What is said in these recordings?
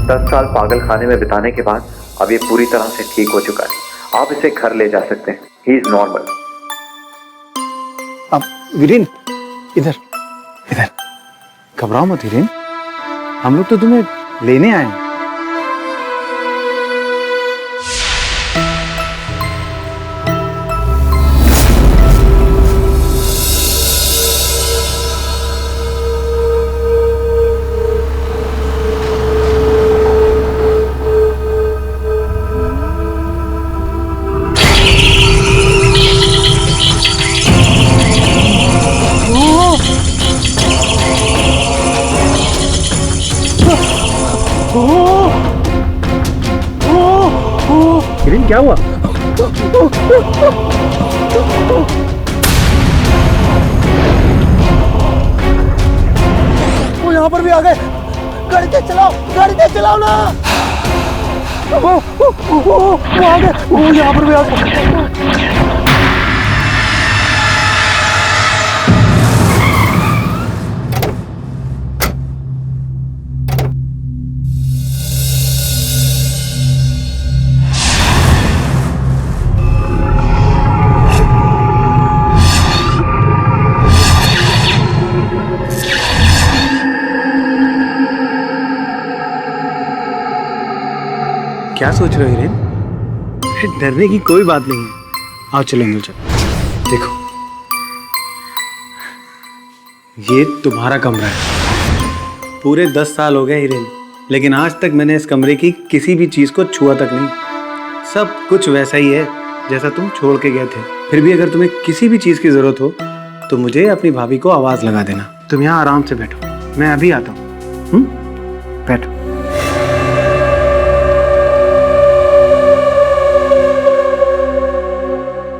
10 साल पागल खाने में बिताने के बाद अब ये पूरी तरह से ठीक हो चुका है। आप इसे घर ले जा सकते हैं। He is normal. अब वीरेन, इधर इधर, घबराओ मत वीरेन, हम लोग तो तुम्हें लेने आए हैं। वीरेन क्या हुआ? वो यहाँ पर भी आ गए। गाड़ी तेज चलाओ ना। वो आ गए, वो यहाँ पर भी आ गए। क्या सोच रहे हो हीरेन? डरने की कोई बात नहीं है। आओ चलो अंदर चलो। देखो, ये तुम्हारा कमरा है। पूरे 10 साल हो गए हीरेन, लेकिन आज तक मैंने इस कमरे की किसी भी चीज को छुआ तक नहीं। सब कुछ वैसा ही है जैसा तुम छोड़ के गए थे। फिर भी अगर तुम्हें किसी भी चीज की जरूरत हो तो मुझे अपनी भाभी को आवाज लगा देना। तुम यहाँ आराम से बैठो, मैं अभी आता हूँ। बैठो।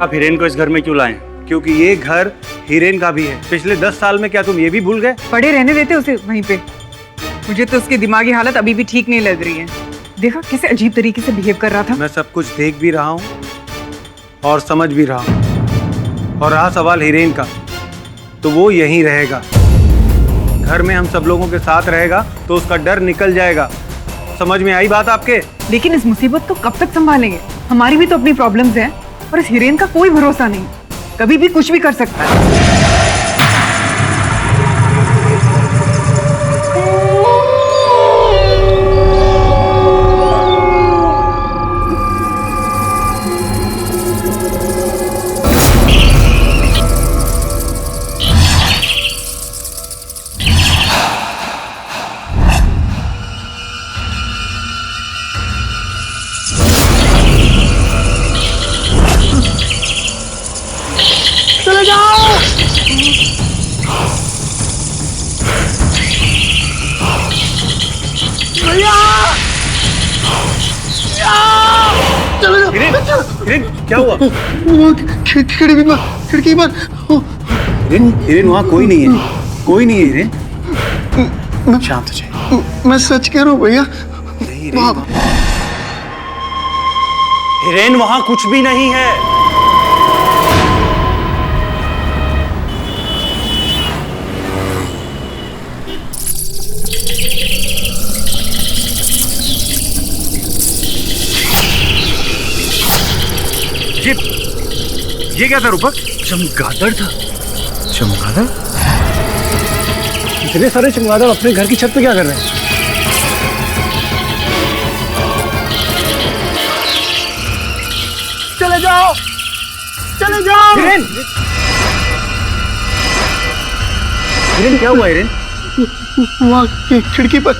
आप हिरेन को इस घर में क्यों लाए? क्योंकि ये घर हीरेन का भी है। पिछले 10 साल में क्या तुम ये भी भूल गए? पड़े रहने देते उसे वहीं पे। मुझे तो उसकी दिमागी हालत अभी भी ठीक नहीं लग रही है। देखा कैसे अजीब तरीके से बिहेव कर रहा था। मैं सब कुछ देख भी रहा हूँ और समझ भी रहा हूँ। और रहा सवाल हीरेन का, तो वो यहीं रहेगा। घर में हम सब लोगों के साथ रहेगा तो उसका डर निकल जाएगा। समझ में आई बात आपके? लेकिन इस मुसीबत को कब तक संभालेंगे? हमारी भी तो अपनी प्रॉब्लम्स हैं और इस हीरेन का कोई भरोसा नहीं, कभी भी कुछ भी कर सकता है। चले जाओ। भैया चलो जाओ। हीरेन क्या हुआ? खिड़की पर हीरेन वहाँ कोई नहीं है, कोई नहीं है हीरेन। शांत हो जाए। मैं सच कह रहा हूँ भैया। हिरेन वहां कुछ भी नहीं है। ये क्या था रूपक? चमगादड़ था। चमगादड़? इतने सारे चमगादड़ अपने घर की छत पे क्या कर रहे हैं? चले जाओ। हिरेन! हिरेन क्या हुआ हिरेन? वहाँ खिड़की पर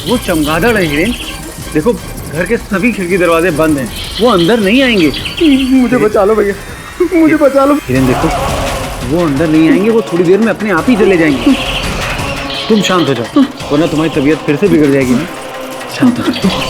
वो चमगादड़ है हिरेन। देखो घर के सभी खिड़की दरवाजे बंद हैं, वो अंदर नहीं आएंगे। मुझे बचा लो भैया, मुझे बचा लो। हिरेन देखो, वो अंदर नहीं आएंगे, वो थोड़ी देर में अपने आप ही चले जाएंगे। तुम शांत हो जाओ, वरना तुम्हारी तबीयत फिर से बिगड़ जाएगी ना। शांत हो जाओ।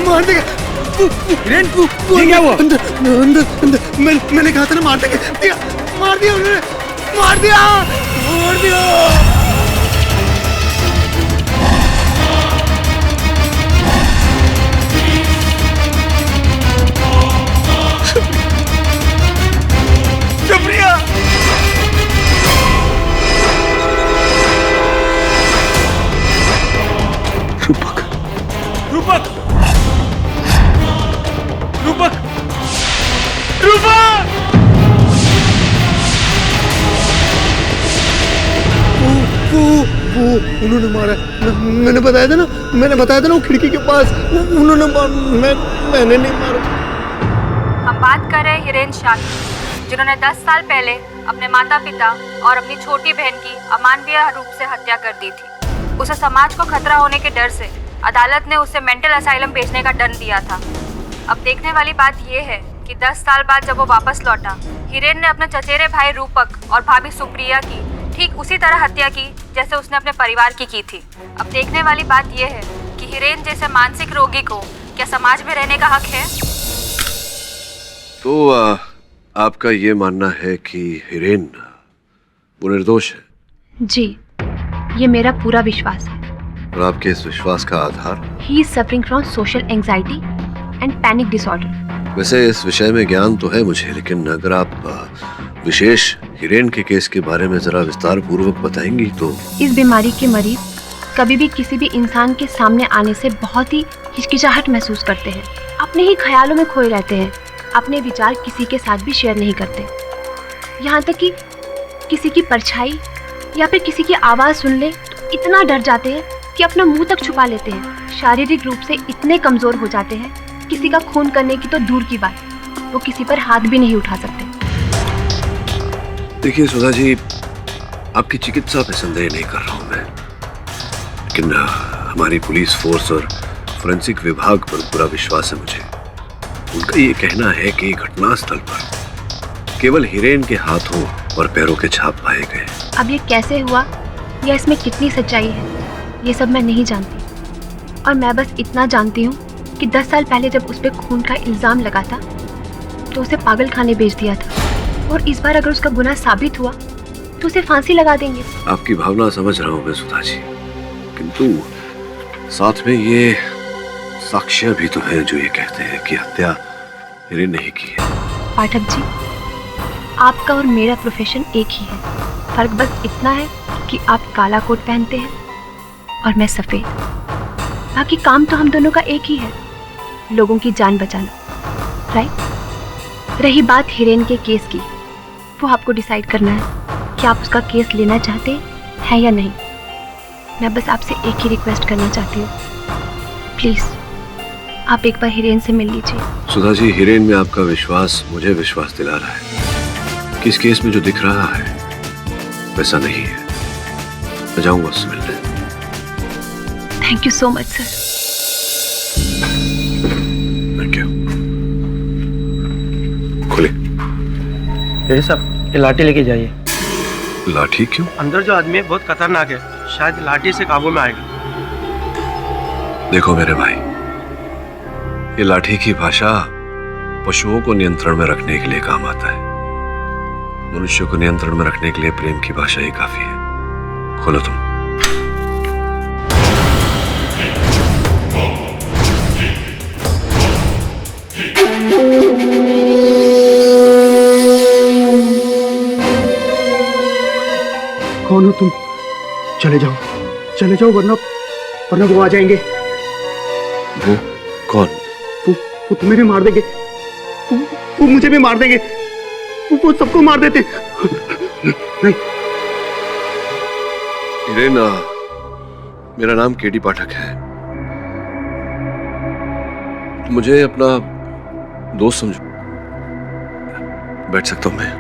मार देगा। हिरेन ये क्या हुआ? अंदर मैंने कहा था ना मार देगा। मार दिया उन्होंने, मार दिया, मार दिया। सुप्रिया, रूपक, रूपक, रूपक, रूपक! वो उन्होंने मारा। मैंने बताया था ना वो खिड़की के पास उन्होंने मैंने नहीं मारा। हम बात कर रहे हैं हिरेन शाह की, जिन्होंने 10 साल पहले अपने माता पिता और अपनी छोटी बहन की अमानवीय रूप से हत्या कर दी थी। उसे समाज को खतरा होने के डर से अदालत ने उसे मेंटल असाइलम भेजने का दंड दिया था। अब देखने वाली बात यह है कि 10 साल बाद जब वो वापस लौटा, हिरेन ने अपने चचेरे भाई रूपक और भाभी सुप्रिया की ठीक उसी तरह हत्या की जैसे उसने अपने परिवार की थी। अब देखने वाली बात यह है कि हिरेन जैसे मानसिक रोगी को क्या समाज में रहने का हक है? तो आपका ये मानना है कि हिरेन वो निर्दोष है? जी, ये मेरा पूरा विश्वास है। और आपके इस विश्वास का आधार? He is suffering from social anxiety and panic disorder. वैसे इस विषय में ज्ञान तो है मुझे, लेकिन अगर आप विशेष हिरेन के केस के बारे में जरा विस्तार पूर्वक बताएंगी तो। इस बीमारी के मरीज कभी भी किसी भी इंसान के सामने आने से बहुत ही हिचकिचाहट महसूस करते हैं, अपने ही ख्यालों में खोए रहते हैं, अपने विचार किसी के साथ भी शेयर नहीं करते, यहाँ तक कि किसी की परछाई या फिर किसी की आवाज़ सुन ले तो इतना डर जाते हैं कि अपना मुंह तक छुपा लेते हैं। शारीरिक रूप से इतने कमज़ोर हो जाते हैं, किसी का खून करने की तो दूर की बात, वो किसी पर हाथ भी नहीं उठा सकते। देखिए सुधा जी, आपकी चिकित्सा पे संदेह नहीं कर रहा हूँ मैं, लेकिन हमारी पुलिस फोर्स और फोरेंसिक विभाग पर पूरा विश्वास है मुझे। उनका ये कहना है कि घटनास्थल पर केवल हिरेन के हाथों और पैरों के छाप पाए गए। अब ये कैसे हुआ या इसमें कितनी सच्चाई है, ये सब मैं नहीं जानती। और मैं बस इतना जानती हूँ कि 10 साल पहले जब उस पर खून का इल्ज़ाम लगा था तो उसे पागल खाने भेज दिया था, और इस बार अगर उसका गुनाह साबित हुआ तो उसे फांसी लगा देंगे। आपकी भावना समझ रहा हूँ मैं सुधा जी, किंतु साथ में ये साक्ष्य भी तो है जो ये कहते हैं कि हत्या हिरेन नहीं की है। पाठक जी, आपका और मेरा प्रोफेशन एक ही है, फर्क बस इतना है कि आप काला कोट पहनते हैं और मैं सफ़ेद। बाकी काम तो हम दोनों का एक ही है, लोगों की जान बचाना, राइट? रही बात हिरेन के केस की, वो आपको डिसाइड करना है कि आप उसका केस लेना चाहते हैं या नहीं। मैं बस आपसे एक ही रिक्वेस्ट करना चाहती हूँ, प्लीज़ आप एक बार हिरेन से मिल लीजिए। सुधा जी, हिरेन में आपका विश्वास मुझे विश्वास दिला रहा है कि इस केस में जो दिख रहा है वैसा नहीं है। मैं जाऊंगा उससे मिलने। Thank you so much sir. Thank you. खुले। ये सब ये लाठी लेके जाइए। लाठी क्यों? अंदर जो आदमी है बहुत खतरनाक है, शायद लाठी से काबू में आएगा। देखो मेरे भाई, ये लाठी की भाषा पशुओं को नियंत्रण में रखने के लिए काम आता है। मनुष्य को नियंत्रण में रखने के लिए प्रेम की भाषा ही काफी है। खोलो तुम। कौन हो तुम? चले जाओ वरना वो आ जाएंगे। वो कौन? वो तुम्हें भी मार देंगे, वो मुझे भी मार देंगे, वो सबको मार देते। नहीं। हिरेन, मेरा नाम केडी पाठक है। मुझे अपना दोस्त समझो। बैठ सकता हूं मैं?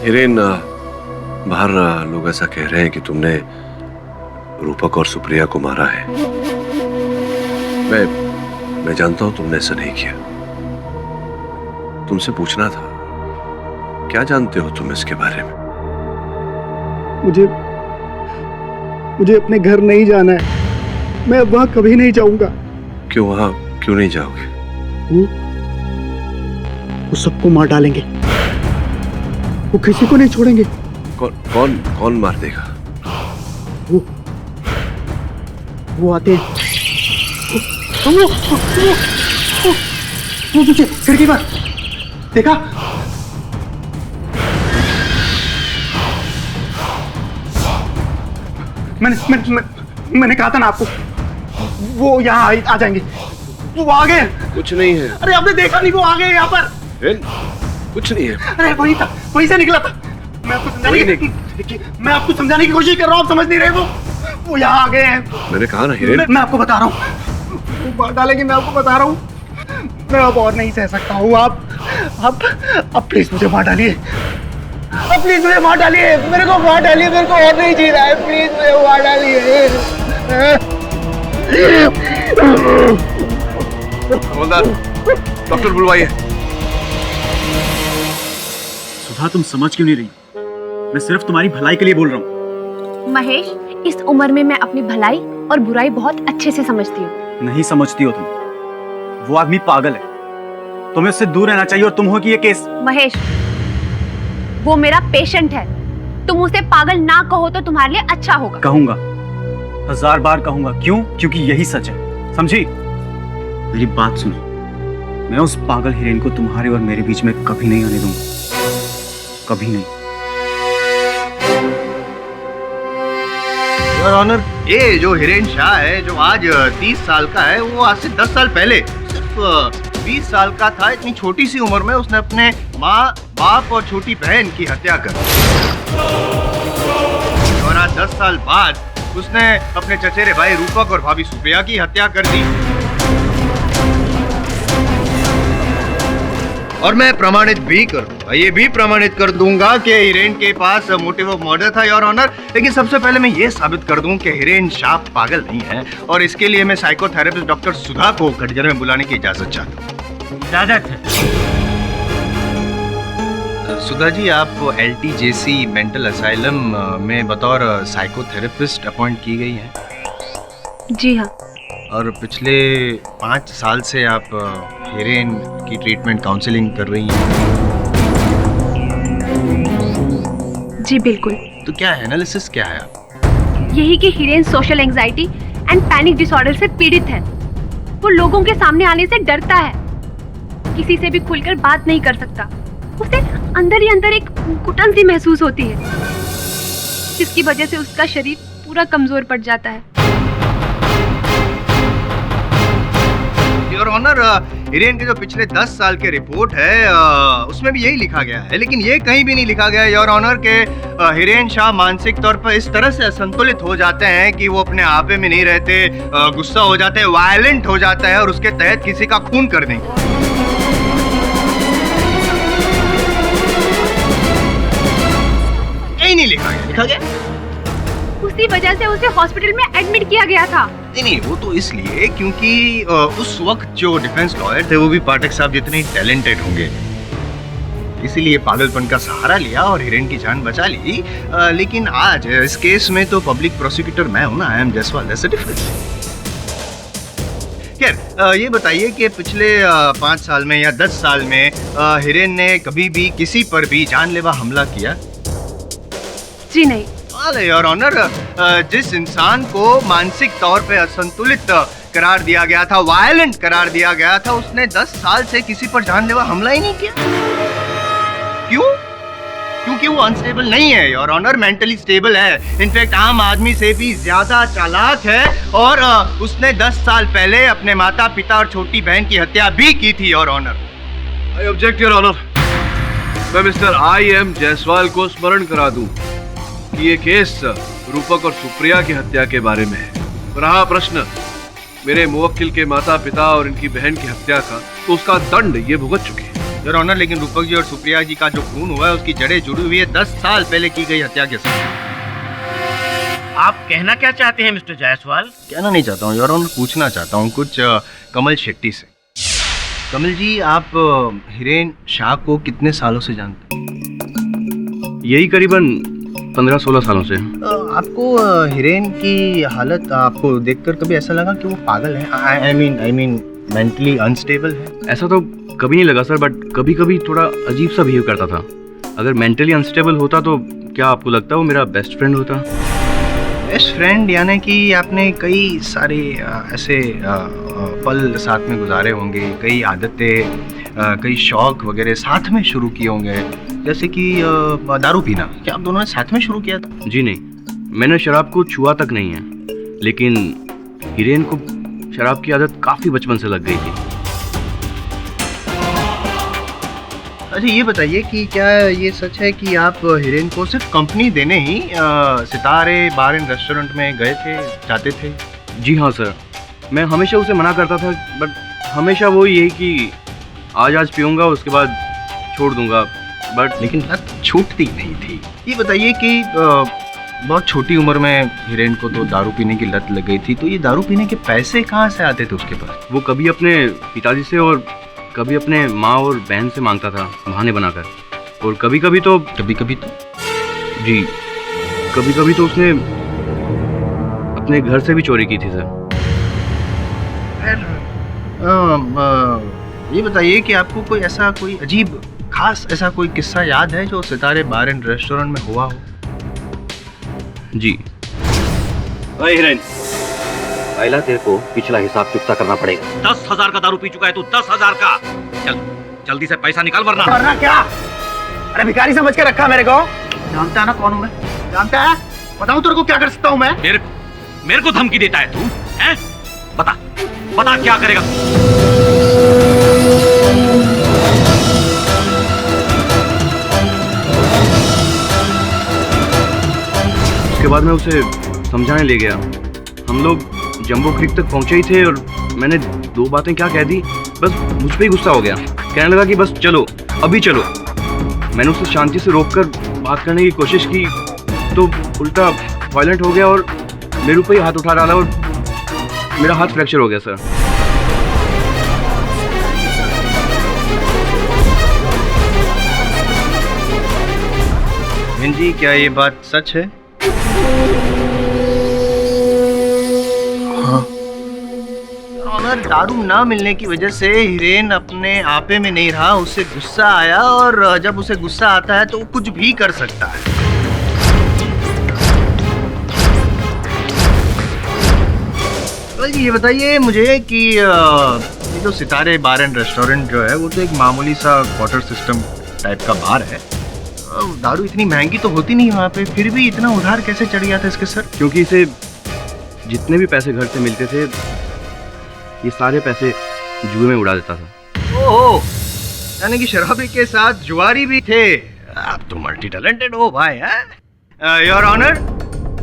हिरेन, बाहर लोग ऐसा कह रहे हैं कि तुमने रूपक और सुप्रिया को मारा है। मैं जानता हूं तुमने ऐसा नहीं किया। तुमसे पूछना था, क्या जानते हो तुम इसके बारे में? मुझे अपने घर नहीं जाना है। मैं अब वहां कभी नहीं जाऊंगा। क्यों? वहां क्यों नहीं जाओगे? वो सबको मार डालेंगे, वो किसी को नहीं छोड़ेंगे। कौन मार देगा? वो आते हैं, वो पीछे खिड़की पर देखा? मैंने कहा था ना आपको, वो यहाँ आ जाएंगे। वो आ गए। कुछ नहीं है। अरे आपने देखा नहीं, वो आ गए यहाँ पर। कुछ नहीं है। अरे वही था, वहीं से निकला था। मैं आपको समझाने की कोशिश कर रहा हूँ, आप समझ नहीं रहे। वो यहाँ आ गए हैं। मैंने कहा ना हिरेन। मैं आपको बता रहा हूँ, वो मार डालेंगे। मैं आपको बता रहा हूँ, मैं अब और नहीं सह सकता हूँ। आप प्लीज मुझे मार डालिए। अब प्लीज मुझे मार डालिए, मेरे को मार डालिए। मेरे को और नहीं जी रहा है, प्लीज मुझे मार डालिए। हवलदार, डॉक्टर बुलवाइए। सुधा, तुम समझ क्यों नहीं रही? मैं सिर्फ तुम्हारी भलाई के लिए बोल रहा हूँ। महेश, इस उम्र में मैं अपनी भलाई और बुराई बहुत अच्छे से समझती हूँ। नहीं समझती हो तुम। वो आदमी पागल है, तुम्हें उससे दूर रहना चाहिए। और तुम हो कि ये केस। महेश, वो मेरा पेशेंट है। तुम उसे पागल ना कहो तो तुम्हारे लिए अच्छा होगा। कहूंगा, 1000 बार कहूंगा। क्यों? क्योंकि यही सच है, समझी? मेरी बात सुनो, मैं उस पागल हिरेन को तुम्हारे और मेरे बीच में कभी नहीं आने दूंगा, कभी नहीं। योर ऑनर, ये जो हिरेन शाह है, जो आज 30 साल का है, वो आज से 10 साल पहले सिर्फ 20 साल का था। इतनी छोटी सी उम्र में उसने अपने माँ, बाप और छोटी बहन की हत्या कर दी। और आज 10 साल बाद उसने अपने चचेरे भाई रूपक और भाभी सुप्रिया की हत्या कर दी। और मैं प्रमाणित भी करूंगा, ये भी प्रमाणित कर दूंगा कि हिरेन के पास मोटिव ऑफ मर्डर था, योर ऑनर। लेकिन सबसे पहले मैं ये साबित कर दूं कि हिरेन शाह पागल नहीं है, और इसके लिए मैं साइकोथेरेपिस्ट डॉक्टर सुधा को कटघरे में बुलाने की इजाजत चाहता हूँ। इजाजत है। सुधा जी, आप LTJC मेंटल असाइलम में बतौर साइकोथेरेपिस्ट अपॉइंट की गई हैं। जी हाँ। और पिछले 5 साल से आप हिरेन की ट्रीटमेंट काउंसलिंग कर रही हैं। जी बिल्कुल। तो क्या एनालिसिस क्या है आप? यही कि Hiren social anxiety and panic disorder से पीड़ित है। वो लोगों के सामने आने से डरता है, किसी से भी खुलकर बात नहीं कर सकता। उसे अंदर ही अंदर एक घुटन सी महसूस होती है, जिसकी वजह से उसका शरीर पूरा कमजोर पड़ जाता है। योर ऑनर, हिरेन के जो पिछले 10 साल के रिपोर्ट है उसमें भी यही लिखा गया है, लेकिन ये कहीं भी नहीं लिखा गया योर ऑनर के हिरेन शाह मानसिक तौर पर इस तरह से असंतुलित हो जाते हैं कि वो अपने आपे में नहीं रहते, गुस्सा हो जाते हैं, वायलेंट हो जाता है और उसके तहत किसी का खून कर देंगे। कहीं नहीं लिखा गया। लिखा गया? उसी वजह से उसे हॉस्पिटल में एडमिट किया गया था। नहीं, वो तो इसलिए क्योंकि उस वक्त जो डिफेंस लॉयर थे वो भी पाठक साहब जितने टैलेंटेड होंगे, इसीलिए पागलपन का सहारा लिया और हिरेन की जान बचा ली। लेकिन आज इस केस में तो पब्लिक प्रोसिक्यूटर मैं हूं ना, I am Jaiswal, that's the difference. खैर, ये बताइए कि पिछले 5 साल में या 10 साल में हिरेन ने कभी भी किसी पर भी जानलेवा हमला किया? जी नहीं। योर ऑनर, जिस इंसान को मानसिक तौर पे असंतुलित करार दिया गया था, वायलेंट करार दिया गया था, उसने 10 साल से किसी पर जानलेवा हमला ही नहीं किया। क्यों? क्योंकि वो अनस्टेबल नहीं है योर ऑनर, मेंटली स्टेबल है। इनफैक्ट आम आदमी से भी ज्यादा चालाक है, और उसने 10 साल पहले अपने माता पिता और छोटी बहन की हत्या भी की थी your honour. I object your honour. मैं मिस्टर IM जायसवाल को स्मरण करा दूं कि ये केस रूपक और सुप्रिया की हत्या के बारे में है। रहा प्रश्न मेरे मुवक्किल के माता पिता और इनकी बहन की हत्या का, तो उसका दंड ये भुगत चुके हैं योर ऑनर। लेकिन रूपक जी और सुप्रिया जी का जो खून हुआ है उसकी जड़ें जुड़ी हुई है 10 साल पहले की गई हत्या के साथ। आप कहना क्या चाहते हैं मिस्टर जायसवाल? कहना नहीं चाहता हूँ योर ऑनर, पूछना चाहता हूँ कुछ कमल शेट्टी से। कमल जी, आप हिरेन शाह को कितने सालों से जानते हैं? यही करीबन 15-16 सालों से। आपको हिरेन की हालत आपको देखकर कभी ऐसा लगा कि वो पागल है? आई मीन मेंटली अनस्टेबल है? ऐसा तो कभी नहीं लगा सर, बट कभी कभी थोड़ा अजीब सा बिहेव करता था। अगर मेंटली अनस्टेबल होता तो क्या आपको लगता है वो मेरा बेस्ट फ्रेंड होता? बेस्ट फ्रेंड यानी कि आपने कई सारे ऐसे पल साथ में गुजारे होंगे, कई आदतें, कई शौक वगैरह साथ में शुरू किए होंगे, जैसे कि दारू पीना। क्या आप दोनों ने साथ में शुरू किया था? जी नहीं, मैंने शराब को छुआ तक नहीं है, लेकिन हिरेन को शराब की आदत काफ़ी बचपन से लग गई थी। अच्छा ये बताइए कि क्या ये सच है कि आप हिरेन को सिर्फ कंपनी देने ही सितारे बार एंड रेस्टोरेंट में गए थे, जाते थे? जी हाँ सर, मैं हमेशा उसे मना करता था, बट हमेशा वो यही कि आज पीऊँगा उसके बाद छोड़ दूँगा, बट लेकिन लत छूटती नहीं थी। ये बताइए कि बहुत छोटी उम्र में हिरेन को तो दारू पीने की लत लग गई थी, तो ये दारू पीने के पैसे कहाँ से आते थे उसके पास? वो कभी अपने पिताजी से और कभी अपने माँ और बहन से मांगता था बहाने बनाकर, और कभी कभी तो जी कभी कभी तो उसने अपने घर से भी चोरी की थी सर। ये बताइए कि आपको कोई ऐसा कोई अजीब खास ऐसा कोई किस्सा याद है जो सितारे बार एंड रेस्टोरेंट में हुआ हो? जी। अरे हिरेन, पहला तेरे को पिछला हिसाब चुकता करना पड़ेगा। 10,000 का दारू पी चुका है तू, 10,000 का। चल जल्दी से पैसा निकाल वरना। वरना क्या? अरे भिखारी समझ के रखा मेरे को? जानता है ना कौन हूँ मैं? जानता है? बताऊँ तेरे को क्या कर सकता हूँ मैं? मेरे को धमकी देता है तू, हैं? बता क्या करेगा? उसके बाद मैं उसे समझाने ले गया। हम लोग जंबो क्रीक तक पहुंचे ही थे और मैंने 2 बातें क्या कह दी, बस मुझ पे ही गुस्सा हो गया। कहने लगा कि बस चलो, अभी चलो। मैंने उसे शांति से रोककर बात करने की कोशिश की तो उल्टा वायलेंट हो गया और मेरे ऊपर ही हाथ उठा डाला और मेरा हाथ फ्रैक्चर हो गया सर। बहन जी, क्या ये बात सच है? ऑनर, दारू ना मिलने की वजह से हिरेन अपने आपे में नहीं रहा, उसे गुस्सा आया, और जब उसे गुस्सा आता है तो वो कुछ भी कर सकता है। तो ये बताइए मुझे कि ये जो सितारे बार एंड रेस्टोरेंट जो है वो तो एक मामूली सा क्वार्टर सिस्टम टाइप का बार है। दारू इतनी महंगी तो होती नहीं वहाँ पे, फिर भी इतना उधार कैसे चढ़ गया था इसके सर? क्योंकि इसे जितने भी पैसे घर से मिलते थे ये सारे पैसे जुए में उड़ा देता था। ओहो, यानी कि शराबी के साथ जुआरी भी थे। आप तो मल्टी टैलेंटेड हो भाई। हैं योर ऑनर,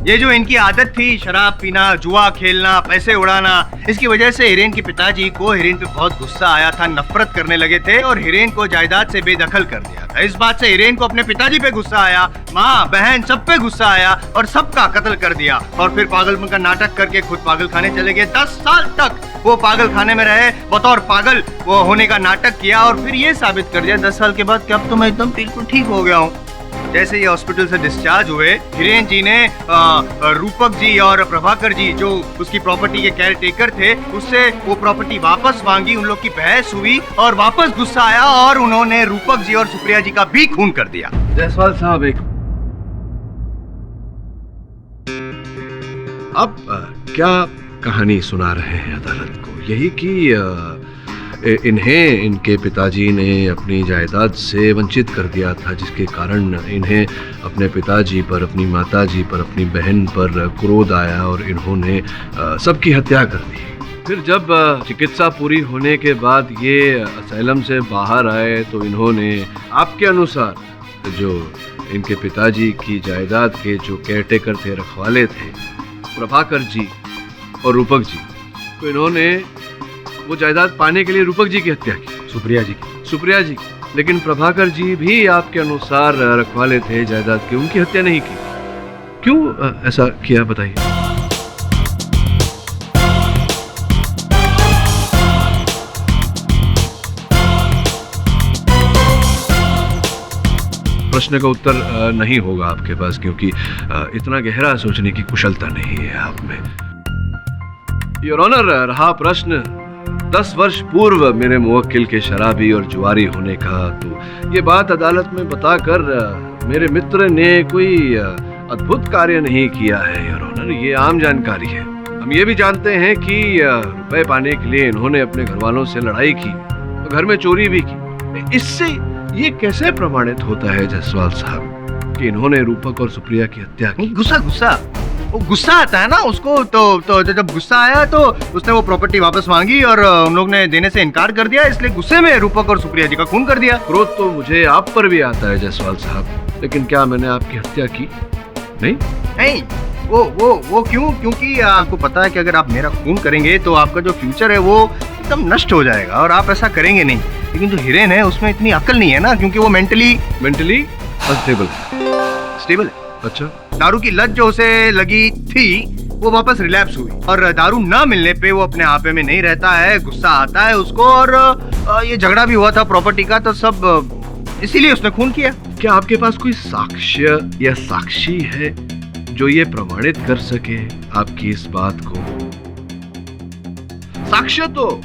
ये जो इनकी आदत थी शराब पीना, जुआ खेलना, पैसे उड़ाना, इसकी वजह से हिरेन के पिताजी को हिरेन पे बहुत गुस्सा आया था, नफरत करने लगे थे और हिरेन को जायदाद से बेदखल कर दिया था। इस बात से हिरेन को अपने पिताजी पे गुस्सा आया, माँ बहन सब पे गुस्सा आया और सबका कत्ल कर दिया, और फिर पागलपन का नाटक करके खुद पागल खाने चले गए। 10 साल तक वो पागल खाने में रहे, बतौर पागल वो होने का नाटक किया और फिर ये साबित कर दिया 10 साल के बाद कि अब तो मैं एकदम बिल्कुल ठीक हो गया हूँ। जैसे ये हॉस्पिटल से डिस्चार्ज हुए, हिरेन जी ने रूपक जी और प्रभाकर जी जो उसकी प्रॉपर्टी के केयर टेकर थे उससे वो प्रॉपर्टी वापस मांगी। उन लोग की बहस हुई और वापस गुस्सा आया और उन्होंने रूपक जी और सुप्रिया जी का भी खून कर दिया। जायसवाल साहब, एक अब क्या कहानी सुना रहे हैं अदालत को? यही कि इन्हें इनके पिताजी ने अपनी जायदाद से वंचित कर दिया था, जिसके कारण इन्हें अपने पिताजी पर, अपनी माताजी पर, अपनी बहन पर क्रोध आया और इन्होंने सबकी हत्या कर दी। फिर जब चिकित्सा पूरी होने के बाद ये असैलम से बाहर आए तो इन्होंने आपके अनुसार जो इनके पिताजी की जायदाद के जो केयरटेकर थे, रखवाले थे, प्रभाकर जी और रूपक जी, तो इन्होंने वो जायदाद पाने के लिए रूपक जी की हत्या की, सुप्रिया जी। लेकिन प्रभाकर जी भी आपके अनुसार रखवाले थे जायदाद के, उनकी हत्या नहीं की। क्यों ऐसा किया बताइए? प्रश्न का उत्तर नहीं होगा आपके पास, क्योंकि इतना गहरा सोचने की कुशलता नहीं है आप में। योर ऑनर, रहा प्रश्न 10 वर्ष पूर्व मेरे मुवक्किल के शराबी और जुआरी होने का, तो ये बात अदालत में बताकर मेरे मित्र ने कोई अद्भुत कार्य नहीं किया है योर ऑनर। ये आम जानकारी है। हम ये भी जानते हैं कि रुपए पाने के लिए इन्होंने अपने घर वालों से लड़ाई की, तो घर में चोरी भी की। इससे ये कैसे प्रमाणित होता है जायसवाल साहब कि इन्होंने रूपक और सुप्रिया की हत्या की? गुस्सा वो गुस्सा आता है ना उसको, तो जब गुस्सा आया तो उसने वो प्रॉपर्टी वापस मांगी और उन लोग ने देने से इनकार कर दिया, इसलिए गुस्से में रूपक और सुप्रिया जी का खून कर दिया। क्रोध तो मुझे आप पर भी आता है जायसवाल साहब, लेकिन क्या मैंने आपकी हत्या की? नहीं। वो क्यों? क्योंकि आपको पता है कि अगर आप मेरा खून करेंगे तो आपका जो फ्यूचर है वो एकदम नष्ट हो जाएगा, और आप ऐसा करेंगे नहीं। लेकिन जो हिरेन है उसमें इतनी अकल नहीं है ना, क्योंकि वो मेंटली स्टेबल है। अच्छा, दारू की लत जो उसे लगी थी वो वापस रिलैप्स हुई, और दारू ना मिलने पे वो अपने आपे में नहीं रहता है, गुस्सा आता है उसको, और ये झगड़ा भी हुआ था प्रॉपर्टी का, तो सब इसीलिए उसने खून किया। क्या आपके पास कोई साक्ष्य या साक्षी है जो ये प्रमाणित कर सके आपकी इस बात को? साक्ष्य तो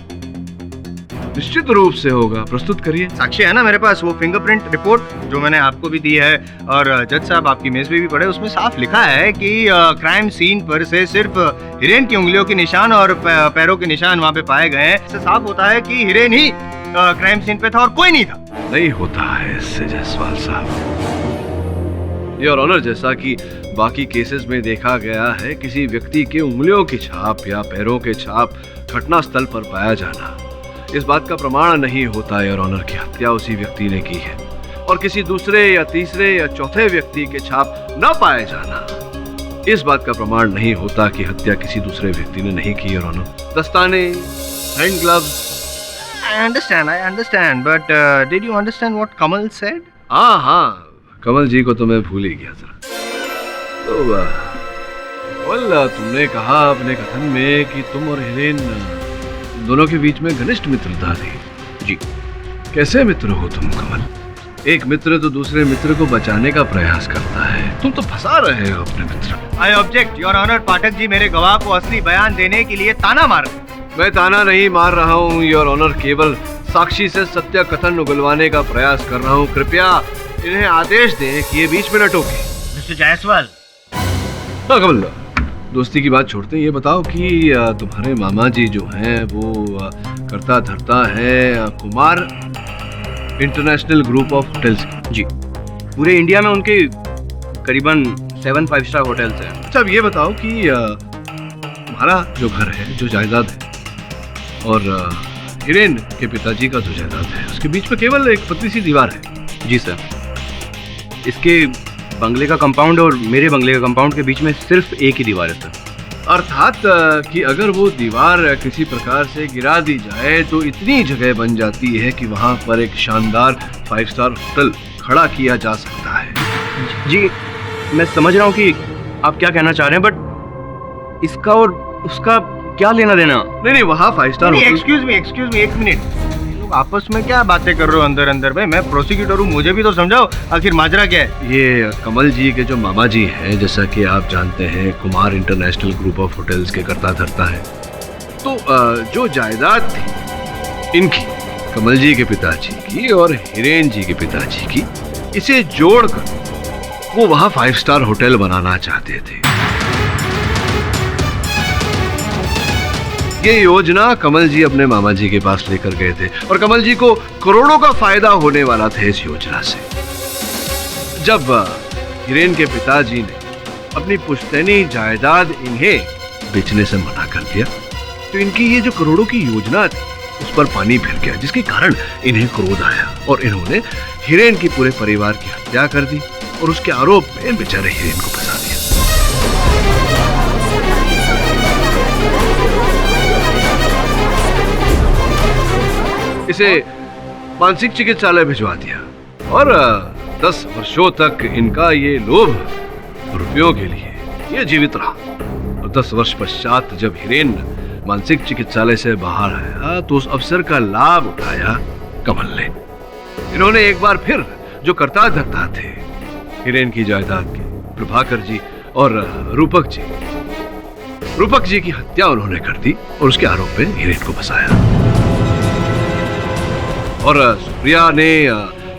निश्चित रूप से होगा, प्रस्तुत करिए। साक्ष्य है ना मेरे पास, वो फिंगरप्रिंट रिपोर्ट जो मैंने आपको भी दी है, और जज साहब आपकी मेज पे भी पढ़े, उसमें साफ लिखा है कि क्राइम सीन पर से सिर्फ हिरेन की उंगलियों के निशान और पैरों के निशान वहाँ पे पाए गए हैं। इससे साफ होता है कि हिरेन ही क्राइम सीन पे था और कोई नहीं था। नहीं होता है इससे जायसवाल साहब। योर ऑनर, जैसा कि बाकी केसेस में देखा गया है, किसी व्यक्ति के उंगलियों की छाप या पैरों के छाप घटना स्थल पर पाया जाना इस बात का प्रमाण नहीं होता योर ऑनर की हत्या उसी व्यक्ति ने की है, और किसी दूसरे या तीसरे या चौथे व्यक्ति के छाप न पाए जाना इस बात का प्रमाण नहीं होता कि हत्या किसी दूसरे व्यक्ति ने नहीं की योर ऑनर। दस्ताने, hand gloves. I understand, but did you understand what Kamal said? हाँ, कमल जी को तो मैं भूल ही गया था। तो तुमने कहा अपने कथन में कि तुम और हिरेन दोनों के बीच में घनिष्ठ मित्रता थी। जी। कैसे मित्र हो तुम कमल? एक मित्र तो दूसरे मित्र को बचाने का प्रयास करता है, तुम तो फंसा रहे हो अपने मित्र। I object, your honour. Pathak ji मेरे गवाह को असली बयान देने के लिए ताना मार रहे हैं। मैं ताना नहीं मार रहा हूँ योर ऑनर, केवल साक्षी से सत्य कथन उगलवाने का प्रयास कर रहा हूँ। कृपया इन्हें आदेश दें कि ये बीच में न टोके। मिस्टर जायसवाल। हाँ कमल, दोस्ती की बात छोड़ते हैं, ये बताओ कि तुम्हारे मामा जी जो हैं वो करता धरता है Kumar international group of hotels. जी, पूरे इंडिया में उनके करीबन 7 5-स्टार होटल्स हैं। अच्छा, अब ये बताओ कि तुम्हारा जो घर है, जो जायदाद है, और हिरेन के पिताजी का जो जायदाद है, उसके बीच में केवल एक पतली सी दीवार है। जी सर, इसके बंगले का कंपाउंड और मेरे बंगले का कंपाउंड के बीच में सिर्फ एक ही दीवार है सर। अर्थात कि अगर वो दीवार किसी प्रकार से गिरा दी जाए तो इतनी जगह बन जाती है कि वहाँ पर एक शानदार 5-स्टार होटल खड़ा किया जा सकता है। जी, मैं समझ रहा हूँ कि आप क्या कहना चाह रहे हैं, बट इसका और उसका क्या लेना देना? नहीं, वहाँ 5-स्टार होटल। एक्सक्यूज मी, एक मिनट। लोग आपस में क्या बातें कर रहे हो अंदर अंदर? भाई मैं प्रोसिक्यूटर हूँ, मुझे भी तो समझाओ आखिर माजरा क्या है। ये कमल जी के जो मामा जी हैं, जैसा कि आप जानते हैं, Kumar international group of hotels के करता धरता है। तो जो जायदाद थी इनकी, कमल जी के पिताजी की और हिरेन जी के पिताजी की, इसे जोड़कर वो वहाँ 5-स्टार होटल बनाना चाहते थे। ये योजना कमल जी अपने मामा जी के पास लेकर गए थे, और कमल जी को करोड़ों का फायदा होने वाला था इस योजना से। जब हिरेन के पिताजी ने अपनी पुश्तैनी जायदाद इन्हें बेचने से मना कर दिया, तो इनकी ये जो करोड़ों की योजना थी उस पर पानी फिर गया, जिसके कारण इन्हें क्रोध आया और इन्होंने हिरेन की पूरे परिवार की हत्या कर दी और उसके आरोप में बेचारे हिरेन को फंसा दिया। इसे मानसिक चिकित्सालय भिजवा दिया और 10 वर्षों तक इनका ये लोभ रुपयों के लिए ये जीवित रहा। और 10 वर्ष पश्चात जब हिरेन मानसिक चिकित्सालय से बाहर आया तो उस अवसर का लाभ उठाया कमल ने। इन्होंने एक बार फिर जो करता धरता थे हिरेन की जायदाद के, प्रभाकर जी और रूपक जी की हत्या उन्होंने कर दी और उसके आरोप में हिरेन को फंसाया। और सुप्रिया ने